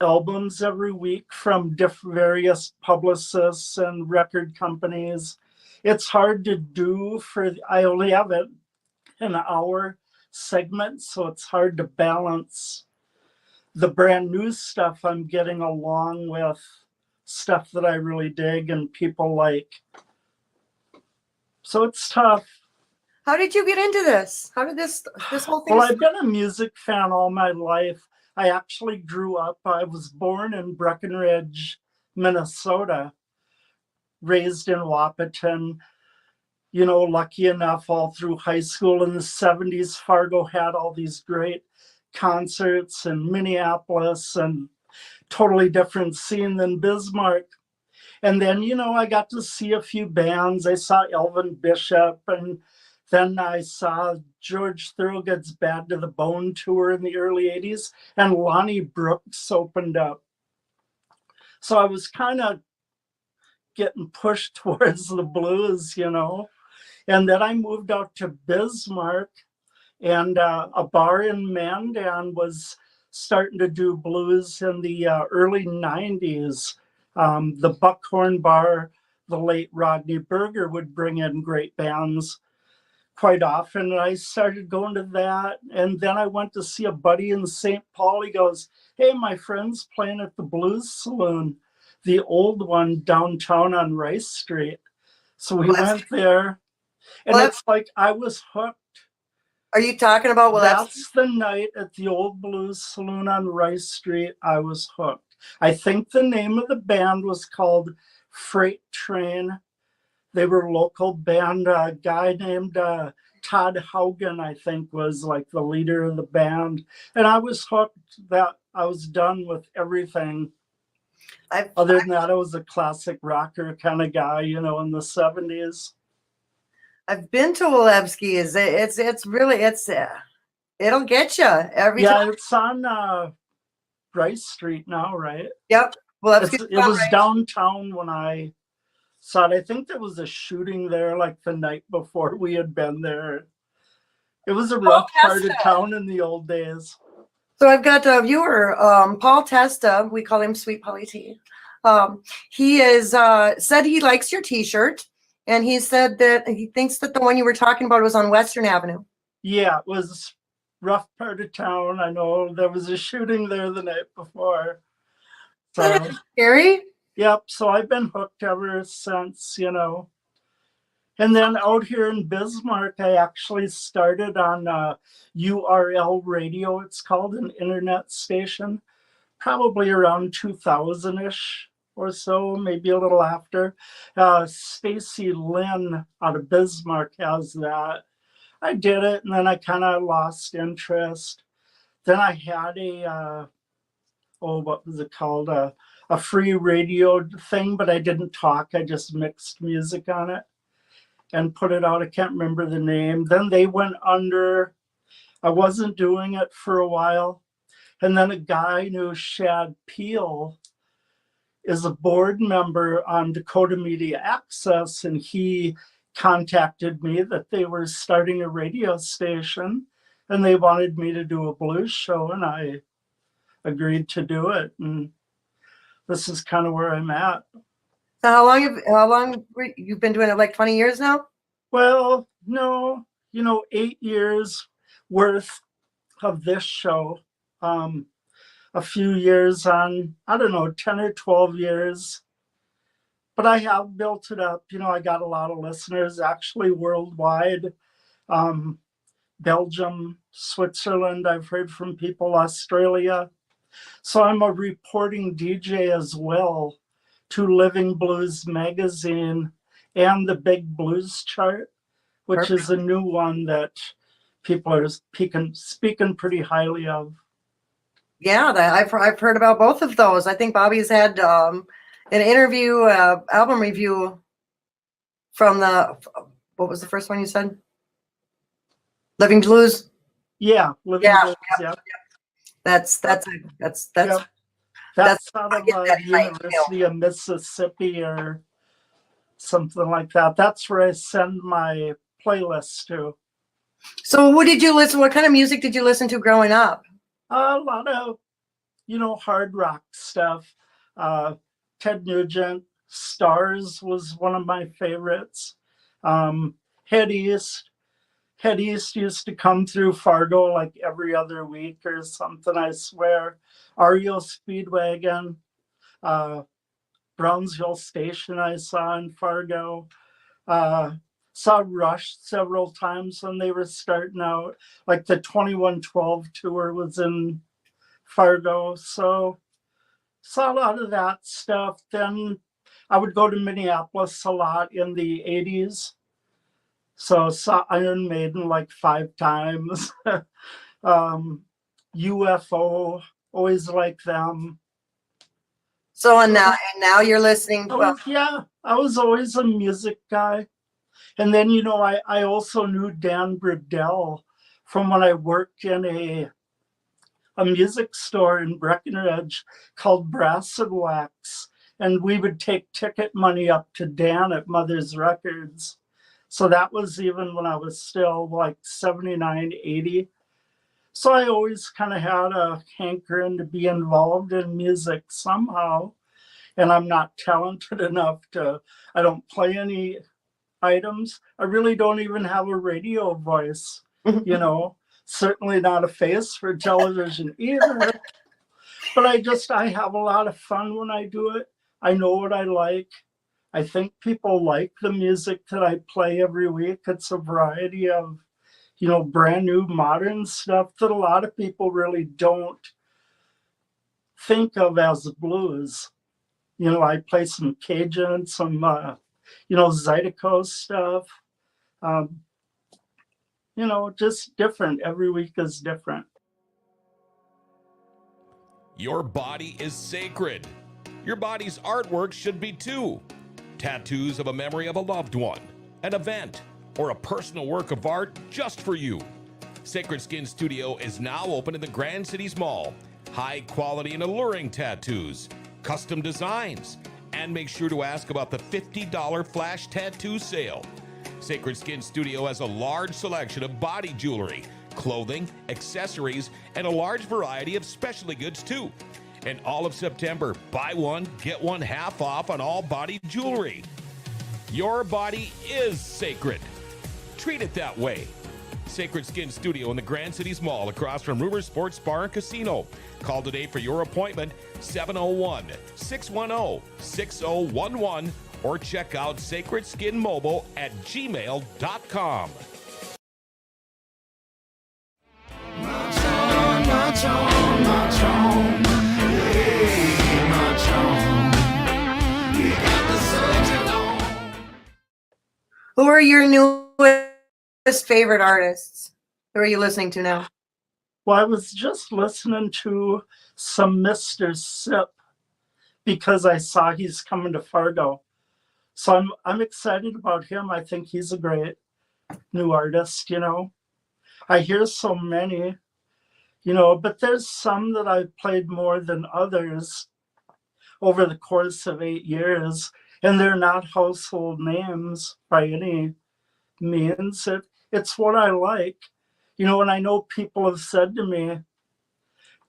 [SPEAKER 5] albums every week from various publicists and record companies. It's hard to do I only have an hour segment, so it's hard to balance the brand new stuff I'm getting along with stuff that I really dig and people like. So it's tough.
[SPEAKER 2] How did you get into this? How did this whole thing
[SPEAKER 5] Well,
[SPEAKER 2] start?
[SPEAKER 5] I've been a music fan all my life. I actually grew up, I was born in Breckenridge, Minnesota, raised in Wapaton. Lucky enough, all through high school in the 70s, Fargo had all these great concerts in Minneapolis and totally different scene than Bismarck. And then, I got to see a few bands. I saw Elvin Bishop, and then I saw George Thorogood's Bad to the Bone tour in the early 80s, and Lonnie Brooks opened up. So I was kind of getting pushed towards the blues, And then I moved out to Bismarck, and a bar in Mandan was starting to do blues in the early 90s. The Buckhorn Bar, the late Rodney Berger would bring in great bands quite often. And I started going to that. And then I went to see a buddy in St. Paul. He goes, "Hey, my friend's playing at the Blues Saloon, the old one downtown on Rice Street." So we went there. And it's like I was hooked.
[SPEAKER 2] Are you talking about? Well,
[SPEAKER 5] that's the night at the old Blues Saloon on Rice Street. I was hooked. I think the name of the band was called Freight Train. They were a local band. A guy named Todd Haugen, I think, was like the leader of the band. And I was hooked that I was done with everything. Other than that, I was a classic rocker kind of guy, you know, in the 70s.
[SPEAKER 2] I've been to Walewski's. It's really, it'll get you every
[SPEAKER 5] Yeah,
[SPEAKER 2] time.
[SPEAKER 5] it's on Rice Street now, right?
[SPEAKER 2] Yep. Walewski's
[SPEAKER 5] It was downtown when I saw it. I think there was a shooting there like the night before we had been there. It was a rough part of town in the old days.
[SPEAKER 2] So I've got a viewer, Paul Testa. We call him Sweet Polly T. He is said he likes your T-shirt, and he said that he thinks that the one you were talking about was on Western Avenue.
[SPEAKER 5] Yeah, it was rough part of town. I know there was a shooting there the night before. So
[SPEAKER 2] Scary.
[SPEAKER 5] yep. So I've been hooked ever since, you know. And then out here in Bismarck, I actually started on URL Radio. It's called an internet station, probably around 2000-ish or so, maybe a little after. Stacy Lynn out of Bismarck has that. I did it, and then I kind of lost interest. Then I had what was it called? A free radio thing, but I didn't talk. I just mixed music on it and put it out. I can't remember the name. Then they went under. I wasn't doing it for a while. And then a guy named Shad Peel is a board member on Dakota Media Access, and he contacted me that they were starting a radio station and they wanted me to do a blues show, and I agreed to do it. And this is kind of where I'm at.
[SPEAKER 2] So how long you've been doing it? Like 20 years now?
[SPEAKER 5] Well, no, 8 years worth of this show. A few years on, I don't know, 10 or 12 years. But I have built it up. I got a lot of listeners actually worldwide. Belgium, Switzerland, I've heard from people, Australia. So I'm a reporting DJ as well to Living Blues magazine and the Big Blues Chart, which
[SPEAKER 2] Perfect.
[SPEAKER 5] is a new one that people are speaking pretty highly of.
[SPEAKER 2] Yeah, I've heard about both of those. I think Bobby's had an interview, album review from what was the first one you said? Living Blues.
[SPEAKER 5] Yeah, Living Blues. Yeah.
[SPEAKER 2] That's
[SPEAKER 5] Yep. That's out of
[SPEAKER 2] that
[SPEAKER 5] University of Mississippi or something like that. That's where I send my playlists to.
[SPEAKER 2] So what kind of music did you listen to growing up?
[SPEAKER 5] A lot of, hard rock stuff. Ted Nugent, Stars was one of my favorites. Head East used to come through Fargo like every other week or something, I swear. REO Speedwagon, Brownsville Station I saw in Fargo. Saw Rush several times when they were starting out. Like the 2112 tour was in Fargo. So saw a lot of that stuff. Then I would go to Minneapolis a lot in the 80s. So saw Iron Maiden like 5 times. UFO, always like them.
[SPEAKER 2] So and now you're listening.
[SPEAKER 5] I was always a music guy. And then, I also knew Dan Bridell from when I worked in a music store in Breckenridge called Brass and Wax. And we would take ticket money up to Dan at Mother's Records. So that was even when I was still like 79, 80. So I always kind of had a hankering to be involved in music somehow. And I'm not talented enough I don't play any items. I really don't even have a radio voice, certainly not a face for television either. But I have a lot of fun when I do it. I know what I like. I think people like the music that I play every week. It's a variety of, brand new modern stuff that a lot of people really don't think of as blues. You know, I play some Cajun, some, you know, Zydeco stuff. You know, just different. Every week is different.
[SPEAKER 4] Your body is sacred. Your body's artwork should be too. Tattoos of a memory of a loved one, an event, or a personal work of art just for you. Sacred Skin Studio is now open in the Grand Cities Mall. High quality and alluring tattoos, custom designs, and make sure to ask about the $50 flash tattoo sale. Sacred Skin Studio has a large selection of body jewelry, clothing, accessories, and a large variety of specialty goods too. And all of September, buy one, get one half off on all body jewelry. Your body is sacred. Treat it that way. Sacred Skin Studio in the Grand Cities Mall across from Rumor Sports Bar and Casino. Call today for your appointment, 701-610-6011, or check out sacredskinmobile at gmail.com.
[SPEAKER 1] March on, march on, march on. Hey, march on. We got the soldier on.
[SPEAKER 2] Who are your newest favorite artists? Who are you listening to now?
[SPEAKER 5] Well, I was just listening to some Mr. Sip because I saw he's coming to Fargo. So I'm excited about him. I think he's a great new artist, you know. I hear so many, you know, but there's some that I've played more than others over the course of 8 years, and they're not household names by any means. It's what I like. You know, and I know people have said to me,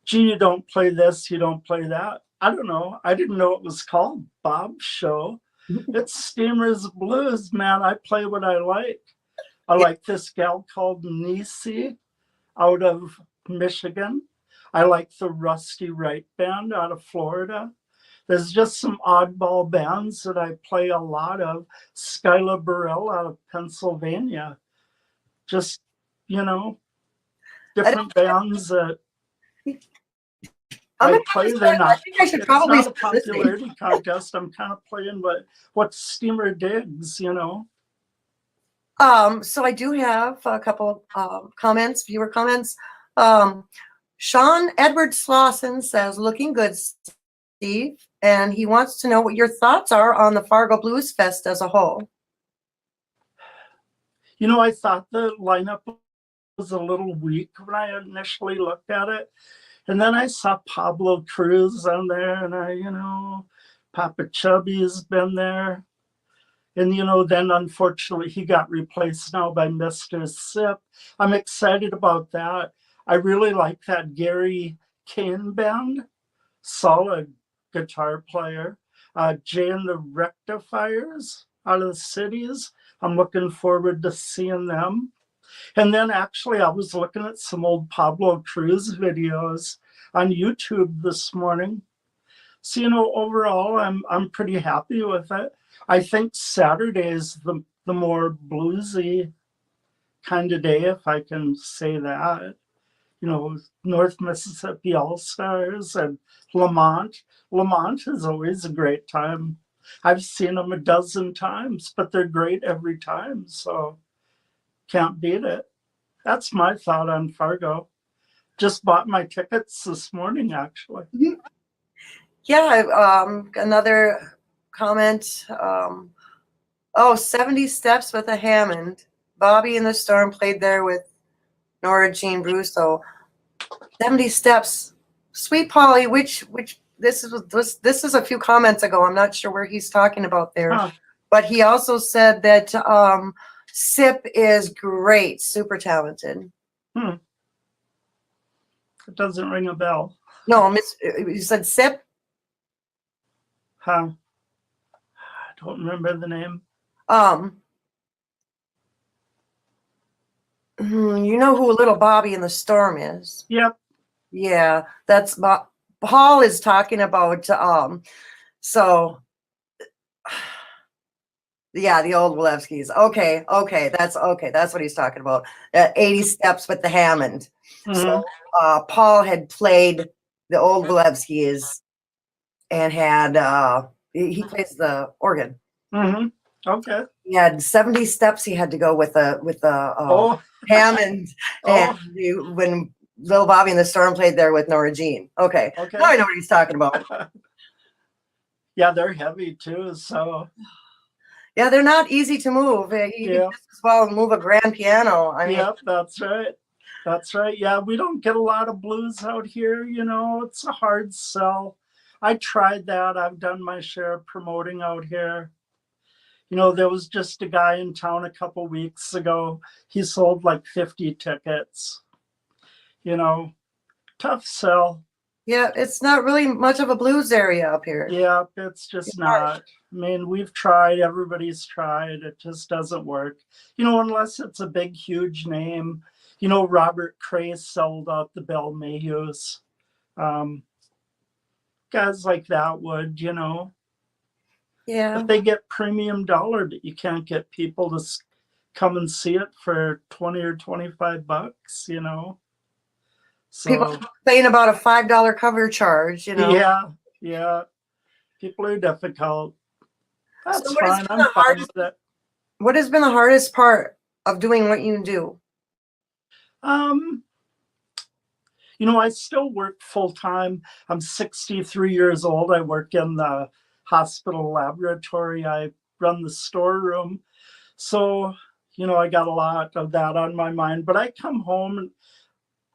[SPEAKER 5] gee, you don't play this, you don't play that. I don't know. I didn't know it was called Bob's Show. It's Steamer's Blues, man. I play what I like. I like this gal called Nisi out of Michigan. I like the Rusty Wright Band out of Florida. There's just some oddball bands that I play a lot of. Skyla Burrell out of Pennsylvania. Just, you know, different bands that I play. They're not.
[SPEAKER 2] I think I should probably
[SPEAKER 5] it's not a popularity contest. I'm kind of playing what Steamer digs, you know.
[SPEAKER 2] So I do have a couple comments, viewer comments. Sean Edward Slauson says, looking good, Steve. And he wants to know what your thoughts are on the Fargo Blues Fest as a whole.
[SPEAKER 5] You know, I thought the lineup was a little weak when I initially looked at it. And then I saw Pablo Cruz on there, and Papa Chubby's been there. And, then unfortunately he got replaced now by Mr. Sip. I'm excited about that. I really like that Gary Kane band, solid guitar player. Jay and the Rectifiers out of the cities. I'm looking forward to seeing them. And then actually I was looking at some old Pablo Cruz videos on YouTube this morning. So, overall I'm pretty happy with it. I think Saturday is the more bluesy kind of day, if I can say that. North Mississippi All-Stars and Lamont. Lamont is always a great time. I've seen them a dozen times, but they're great every time, so can't beat it. That's my thought on Fargo. Just bought my tickets this morning, actually.
[SPEAKER 2] Yeah, another comment. 70 Steps with a Hammond. Bobby in the Storm played there with Nora Jean Russo. 70 Steps. Sweet Polly, which this is a few comments ago. I'm not sure where he's talking about there.
[SPEAKER 5] Huh.
[SPEAKER 2] But he also said that Sip is great, super talented.
[SPEAKER 5] It doesn't ring a bell.
[SPEAKER 2] No, you said Sip?
[SPEAKER 5] Huh. I don't remember the name.
[SPEAKER 2] You know who Little Bobby in the Storm is?
[SPEAKER 5] Yep.
[SPEAKER 2] Yeah, that's Paul is talking about. Yeah, the old Walewskis. Okay, that's what he's talking about. 80 Steps with the Hammond.
[SPEAKER 5] Mhm.
[SPEAKER 2] So Paul had played the old Valevsky is, and had he plays the organ.
[SPEAKER 5] Mm-hmm. Okay.
[SPEAKER 2] He had 70 steps he had to go with a
[SPEAKER 5] Oh.
[SPEAKER 2] Hammond, and when Little Bobby and the Storm played there with Nora Jean. Okay.
[SPEAKER 5] Okay.
[SPEAKER 2] Now I know what he's talking about.
[SPEAKER 5] Yeah, they're heavy too. So
[SPEAKER 2] Yeah, they're not easy to move. You can just as well move a grand piano. I mean,
[SPEAKER 5] yep, that's right. That's right. Yeah, we don't get a lot of blues out here. You know, it's a hard sell. I tried that. I've done my share of promoting out here. You know, there was just a guy in town a couple weeks ago. He sold like 50 tickets. You know, tough sell.
[SPEAKER 2] yeah, it's not really much of a blues area up here.
[SPEAKER 5] Yeah, it's just not. I mean, we've tried, everybody's tried. It just doesn't work. You know, unless it's a big, huge name. You know, Robert Cray sold out the Bell Mayhews. Guys like that would, you know.
[SPEAKER 2] Yeah.
[SPEAKER 5] But they get premium dollar, but you can't get people to come and see it for 20 or 25 bucks, you know. So
[SPEAKER 2] People complain about a $5 cover charge, you know.
[SPEAKER 5] Yeah. People are difficult. That's
[SPEAKER 2] So what has
[SPEAKER 5] fine.
[SPEAKER 2] been
[SPEAKER 5] I'm
[SPEAKER 2] the
[SPEAKER 5] fine
[SPEAKER 2] hardest-
[SPEAKER 5] with it.
[SPEAKER 2] What has been the hardest part of doing what you do?
[SPEAKER 5] You know, I still work full time. I'm 63 years old. I work in the hospital laboratory. I run the storeroom. So, you know, I got a lot of that on my mind. But I come home and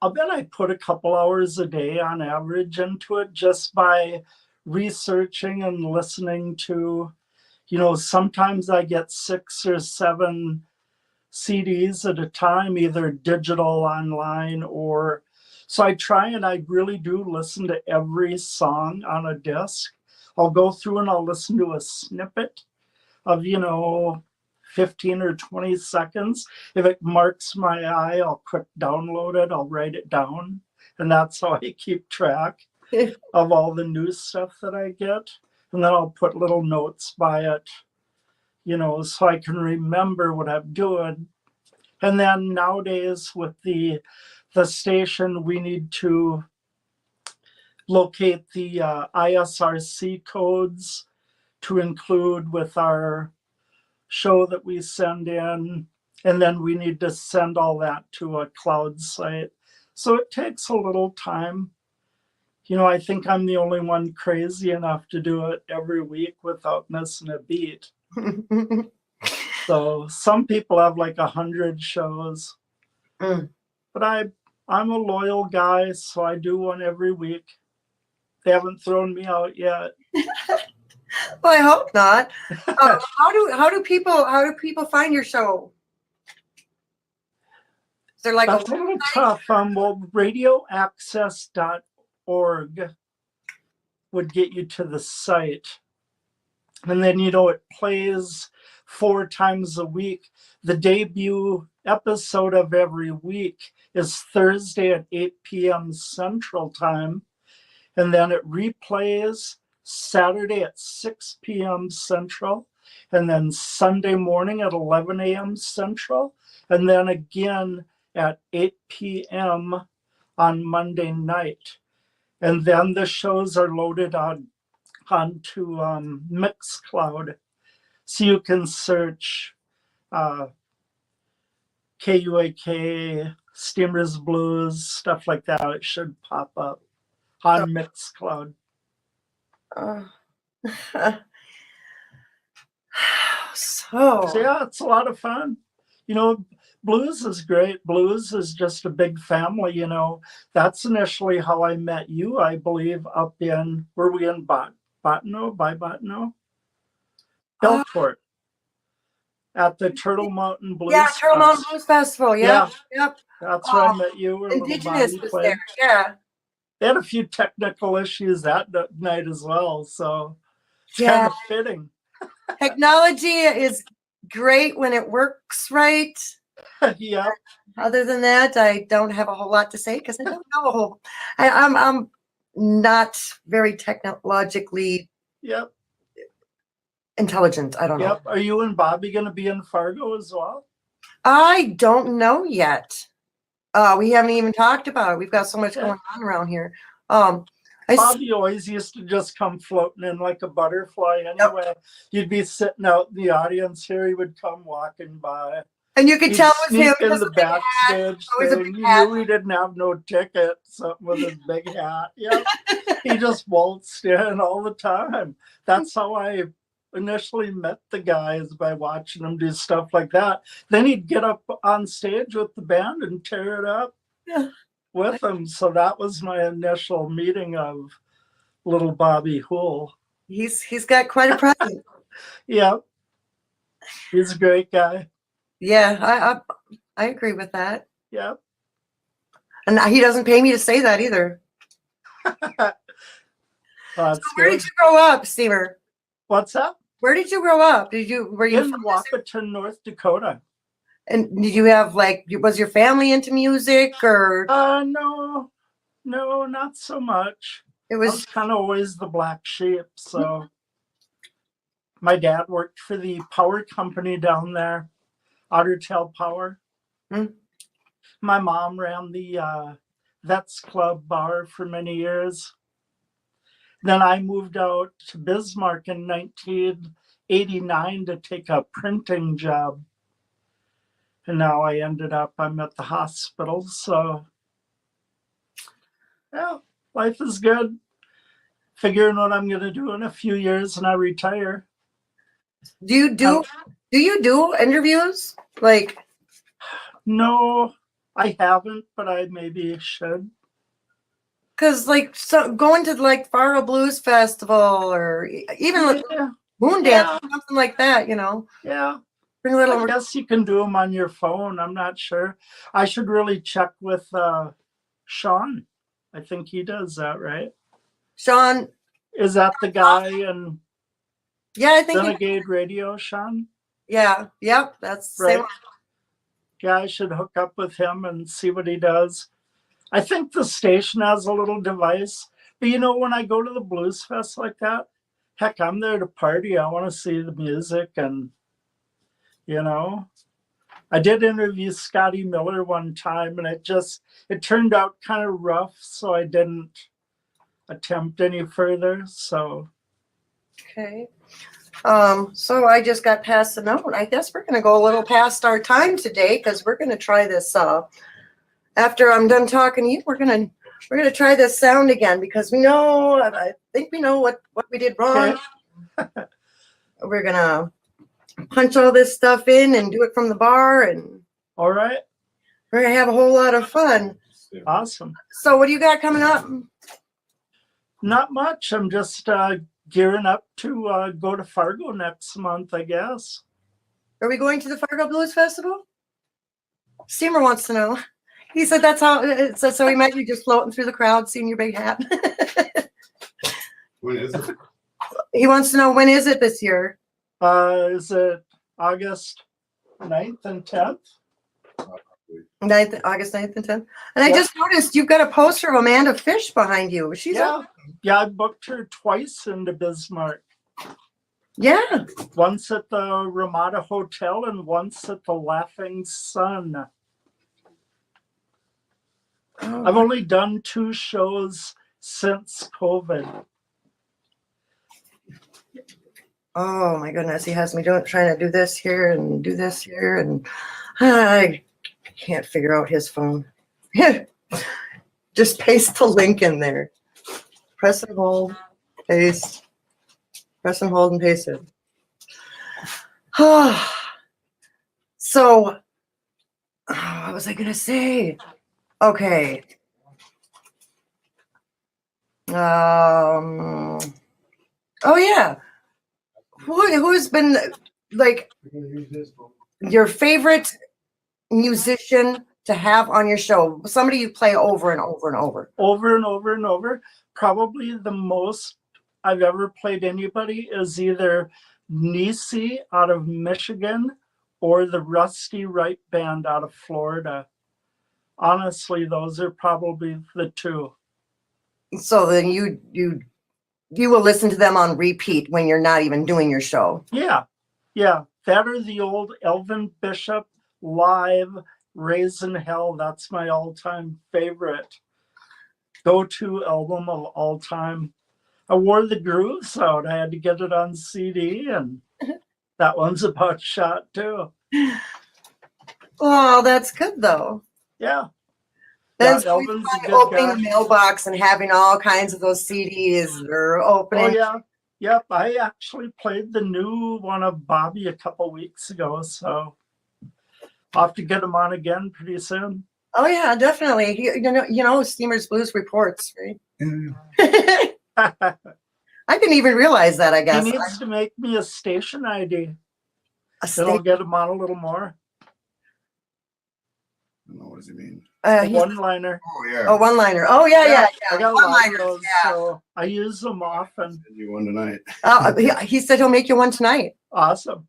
[SPEAKER 5] I'll bet I put a couple hours a day on average into it just by researching and listening to, you know, sometimes I get 6 or 7 CDs at a time, either digital, online, or so I try and I really do listen to every song on a disc. I'll go through and I'll listen to a snippet of, you know, 15 or 20 seconds. If it marks my eye, I'll quick download it, I'll write it down. And that's how I keep track of all the new stuff that I get. And then I'll put little notes by it, you know, so I can remember what I'm doing. And then nowadays with the station, we need to locate the ISRC codes to include with our show that we send in. And then we need to send all that to a cloud site. So it takes a little time. You know, I think I'm the only one crazy enough to do it every week without missing a beat. So some people have like 100 shows. But I'm a loyal guy, so I do one every week. They haven't thrown me out yet.
[SPEAKER 2] Well, I hope not. How do people find your show? Is there like
[SPEAKER 5] That's a little tough. Well, radioaccess.org would get you to the site. And then, you know, it plays 4 times a week. The debut episode of every week is Thursday at 8 p.m. Central Time. And then it replays Saturday at 6 p.m. Central. And then Sunday morning at 11 a.m. Central. And then again at 8 p.m. on Monday night. And then the shows are loaded onto Mixcloud. So you can search KUAK, Steamers Blues, stuff like that. It should pop up on Mixcloud. So yeah, it's a lot of fun. You know, blues is great. Blues is just a big family, you know. That's initially how I met you, I believe, up in, were we in Bottineau? Belfort. At the Turtle Mountain Blues.
[SPEAKER 2] Yeah, Turtle Mountain Blues Festival. Yeah. Yep.
[SPEAKER 5] That's where I met you.
[SPEAKER 2] Indigenous was there. Yeah.
[SPEAKER 5] They had a few technical issues that night as well, so it's
[SPEAKER 2] Yeah.
[SPEAKER 5] kind of fitting.
[SPEAKER 2] Technology is great when it works right.
[SPEAKER 5] Yeah.
[SPEAKER 2] Other than that, I don't have a whole lot to say because I don't know a whole. I'm not very technologically
[SPEAKER 5] Yep.
[SPEAKER 2] intelligent. I don't know.
[SPEAKER 5] Yep. Are you and Bobby going to be in Fargo as well?
[SPEAKER 2] I don't know yet. We haven't even talked about it. We've got so much going on around here.
[SPEAKER 5] Bobby always used to just come floating in like a butterfly anyway. You'd be sitting out in the audience here, he would come walking by.
[SPEAKER 2] and you could
[SPEAKER 5] He'd
[SPEAKER 2] tell it was
[SPEAKER 5] sneak
[SPEAKER 2] him.
[SPEAKER 5] in
[SPEAKER 2] Just
[SPEAKER 5] the
[SPEAKER 2] a big hat.
[SPEAKER 5] backstage
[SPEAKER 2] Always a
[SPEAKER 5] thing.
[SPEAKER 2] big
[SPEAKER 5] You
[SPEAKER 2] hat.
[SPEAKER 5] knew he didn't have no ticket, something with his big hat. Yeah. He just waltzed in all the time. That's how I initially met the guy, is by watching him do stuff like that. Then he'd get up on stage with the band and tear it up
[SPEAKER 2] Yeah.
[SPEAKER 5] with them. So that was my initial meeting of little Bobby Hool.
[SPEAKER 2] He's got quite a presence.
[SPEAKER 5] Yeah. He's a great guy.
[SPEAKER 2] Yeah, I agree with that.
[SPEAKER 5] Yeah.
[SPEAKER 2] And he doesn't pay me to say that either.
[SPEAKER 5] That's
[SPEAKER 2] Where
[SPEAKER 5] good.
[SPEAKER 2] did you grow up, Steamer?
[SPEAKER 5] What's up?
[SPEAKER 2] Where did you grow up? Were you
[SPEAKER 5] In
[SPEAKER 2] from this area?
[SPEAKER 5] Wapaton, North Dakota.
[SPEAKER 2] And did you have was your family into music, or
[SPEAKER 5] No, not so much.
[SPEAKER 2] it
[SPEAKER 5] I
[SPEAKER 2] was?
[SPEAKER 5] was kind of always the black sheep. So my dad worked for the power company down there, Ottertail Power.
[SPEAKER 2] Hmm.
[SPEAKER 5] My mom ran the Vets Club bar for many years. Then I moved out to Bismarck in 1989 to take a printing job. And now I'm at the hospital. So, yeah, life is good. Figuring what I'm going to do in a few years when I retire.
[SPEAKER 2] Do you do interviews? Like,
[SPEAKER 5] No, I haven't, but I maybe should.
[SPEAKER 2] because going to like Fargo Blues Festival or even like
[SPEAKER 5] Yeah,
[SPEAKER 2] Moon
[SPEAKER 5] Yeah.
[SPEAKER 2] Dance, something like that,
[SPEAKER 5] yeah.
[SPEAKER 2] bring a little.
[SPEAKER 5] I guess you can do them on your phone. I'm not sure. I should really check with Sean. I think he does that, right?
[SPEAKER 2] Sean,
[SPEAKER 5] Is that the guy in
[SPEAKER 2] yeah, I think.
[SPEAKER 5] Renegade Radio, Sean?
[SPEAKER 2] Yeah, yep, that's the
[SPEAKER 5] Right.
[SPEAKER 2] same one.
[SPEAKER 5] Yeah, I should hook up with him and see what he does. I think the station has a little device. But when I go to the Blues Fest like that, heck, I'm there to party. I want to see the music and, I did interview Scotty Miller one time and it turned out kind of rough. So I didn't attempt any further. So.
[SPEAKER 2] Okay. So I just got passed the note. I guess we're going to go a little past our time today because we're going to try this. After I'm done talking to you, we're going to try this sound again because I think we know what we did wrong.
[SPEAKER 5] Okay.
[SPEAKER 2] We're going to punch all this stuff in and do it from the bar, and
[SPEAKER 5] All right.
[SPEAKER 2] we're going to have a whole lot of fun.
[SPEAKER 5] Awesome.
[SPEAKER 2] So what do you got coming up?
[SPEAKER 5] Not much. I'm just gearing up to go to Fargo next month, I guess.
[SPEAKER 2] Are we going to the Fargo Blues Festival? Steamer wants to know. He said that's how it says. So he might be just floating through the crowd, seeing your big hat.
[SPEAKER 6] When is it?
[SPEAKER 2] He wants to know, when is it this year?
[SPEAKER 5] Is it August 9th and 10th?
[SPEAKER 2] August 9th and 10th. And I just noticed you've got a poster of Amanda Fish behind you. She's
[SPEAKER 5] Yeah, I booked her twice into Bismarck.
[SPEAKER 2] yeah.
[SPEAKER 5] Once at the Ramada Hotel and once at the Laughing Sun. I've only done 2 shows since COVID.
[SPEAKER 2] Oh my goodness, he has me trying to do this here and do this here, and I can't figure out his phone. Just paste the link in there. Press and hold, paste. Press and hold and paste it. So, what was I gonna say? Okay. Oh yeah. Who's been like your favorite musician to have on your show? Somebody you play over and over and over.
[SPEAKER 5] Over and over and over. Probably the most I've ever played anybody is either Nisi out of Michigan or the Rusty Wright Band out of Florida. Honestly, those are probably the 2.
[SPEAKER 2] So then you will listen to them on repeat when you're not even doing your show.
[SPEAKER 5] Yeah. That or the old Elvin Bishop live Raising Hell. That's my all-time favorite. go-to album of all time. I wore the grooves out. I had to get it on CD, and that one's about shot too.
[SPEAKER 2] Oh, that's good though.
[SPEAKER 5] Yeah.
[SPEAKER 2] That's
[SPEAKER 5] Yeah,
[SPEAKER 2] always
[SPEAKER 5] Elvin's a
[SPEAKER 2] fun
[SPEAKER 5] good
[SPEAKER 2] opening
[SPEAKER 5] guy.
[SPEAKER 2] the mailbox and having all kinds of those CDs or
[SPEAKER 5] Oh,
[SPEAKER 2] opening.
[SPEAKER 5] yeah. Yep. I actually played the new one of Bobby a couple weeks ago, so I'll have to get him on again pretty soon.
[SPEAKER 2] Oh yeah, definitely. You know, Steamer's Blues reports, right?
[SPEAKER 5] He
[SPEAKER 2] I didn't even realize that. I guess
[SPEAKER 5] needs to make me a station ID.
[SPEAKER 2] a
[SPEAKER 5] Then I'll
[SPEAKER 2] state,
[SPEAKER 5] get him on a little more.
[SPEAKER 1] I don't know, what does he mean?
[SPEAKER 5] A
[SPEAKER 2] he's
[SPEAKER 5] one-liner.
[SPEAKER 1] Oh, yeah.
[SPEAKER 2] a one-liner. Oh yeah.
[SPEAKER 5] I got a lot of
[SPEAKER 2] One-liners,
[SPEAKER 5] those,
[SPEAKER 2] yeah.
[SPEAKER 5] so I use them often.
[SPEAKER 1] Send you one tonight.
[SPEAKER 2] He said he'll make you one tonight.
[SPEAKER 5] Awesome.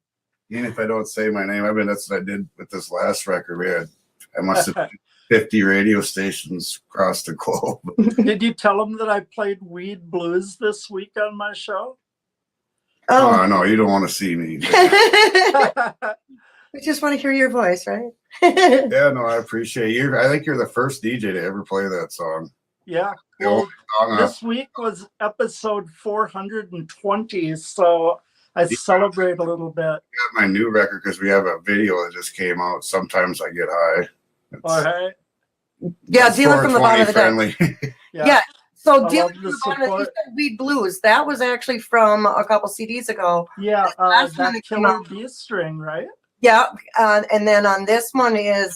[SPEAKER 1] Even if I don't say my name, I mean, that's what I did with this last record. I must have 50 radio stations across the globe.
[SPEAKER 5] Did you tell him that I played Weed Blues this week on my show?
[SPEAKER 2] Oh,
[SPEAKER 1] No, you don't want to see me.
[SPEAKER 2] we just want to hear your voice, right?
[SPEAKER 1] Yeah, no, I appreciate you. I think you're the first DJ to ever play that song.
[SPEAKER 5] Yeah.
[SPEAKER 1] The
[SPEAKER 5] Well,
[SPEAKER 1] only song off-
[SPEAKER 5] this week was episode 420, so I celebrate a little bit.
[SPEAKER 1] got my new record because we have a video that just came out. Sometimes I get high. It's
[SPEAKER 5] All right.
[SPEAKER 2] Yeah, dealing from the bottom of the deck.
[SPEAKER 1] friendly.
[SPEAKER 2] Yeah. So
[SPEAKER 5] I
[SPEAKER 2] dealing
[SPEAKER 5] love
[SPEAKER 2] from
[SPEAKER 5] the
[SPEAKER 2] the bottom of the
[SPEAKER 5] support.
[SPEAKER 2] Weed Blues. That was actually from a couple CDs ago.
[SPEAKER 5] Yeah,
[SPEAKER 2] last one
[SPEAKER 5] that
[SPEAKER 2] that came
[SPEAKER 5] Killer
[SPEAKER 2] out.
[SPEAKER 5] B string, right?
[SPEAKER 2] Yeah, and then on this one is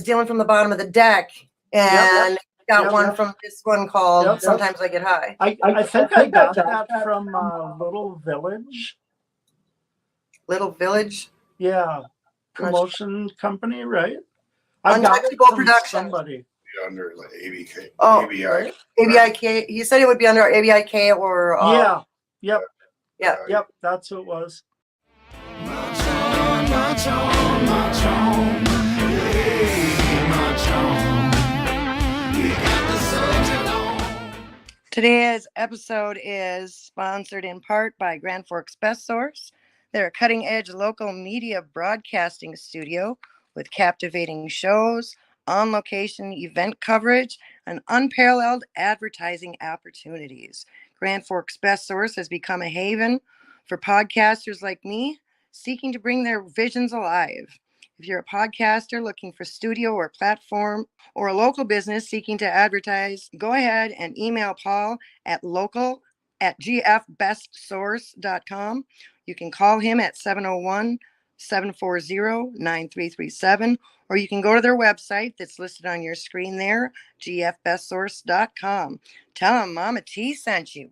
[SPEAKER 2] dealing from the bottom of the deck, and got
[SPEAKER 5] Yep,
[SPEAKER 2] one
[SPEAKER 5] yep.
[SPEAKER 2] from this one called
[SPEAKER 5] Yep.
[SPEAKER 2] Sometimes I Get High.
[SPEAKER 5] I think I got that from Little Village.
[SPEAKER 2] Little Village.
[SPEAKER 5] Yeah, promotion company, right? I got it
[SPEAKER 2] Untouchable
[SPEAKER 5] from
[SPEAKER 2] Productions.
[SPEAKER 5] somebody.
[SPEAKER 1] Under like ABK.
[SPEAKER 2] Oh,
[SPEAKER 1] ABI.
[SPEAKER 2] ABIK. He said it would be under ABIK or
[SPEAKER 5] Yeah, yep,
[SPEAKER 2] yeah.
[SPEAKER 5] yep. That's who it was.
[SPEAKER 1] March on, march on, march on. Hey, march on. We got the soldier on.
[SPEAKER 2] Today's episode is sponsored in part by Grand Forks Best Source. They're a cutting-edge local media broadcasting studio with captivating shows, on-location event coverage, and unparalleled advertising opportunities. Grand Forks Best Source has become a haven for podcasters like me seeking to bring their visions alive. If you're a podcaster looking for studio or platform, or a local business seeking to advertise, go ahead and email Paul at local@gfbestsource.com. You can call him at 701-740-9337, or you can go to their website that's listed on your screen there, gfbestsource.com. Tell them Momma T sent you.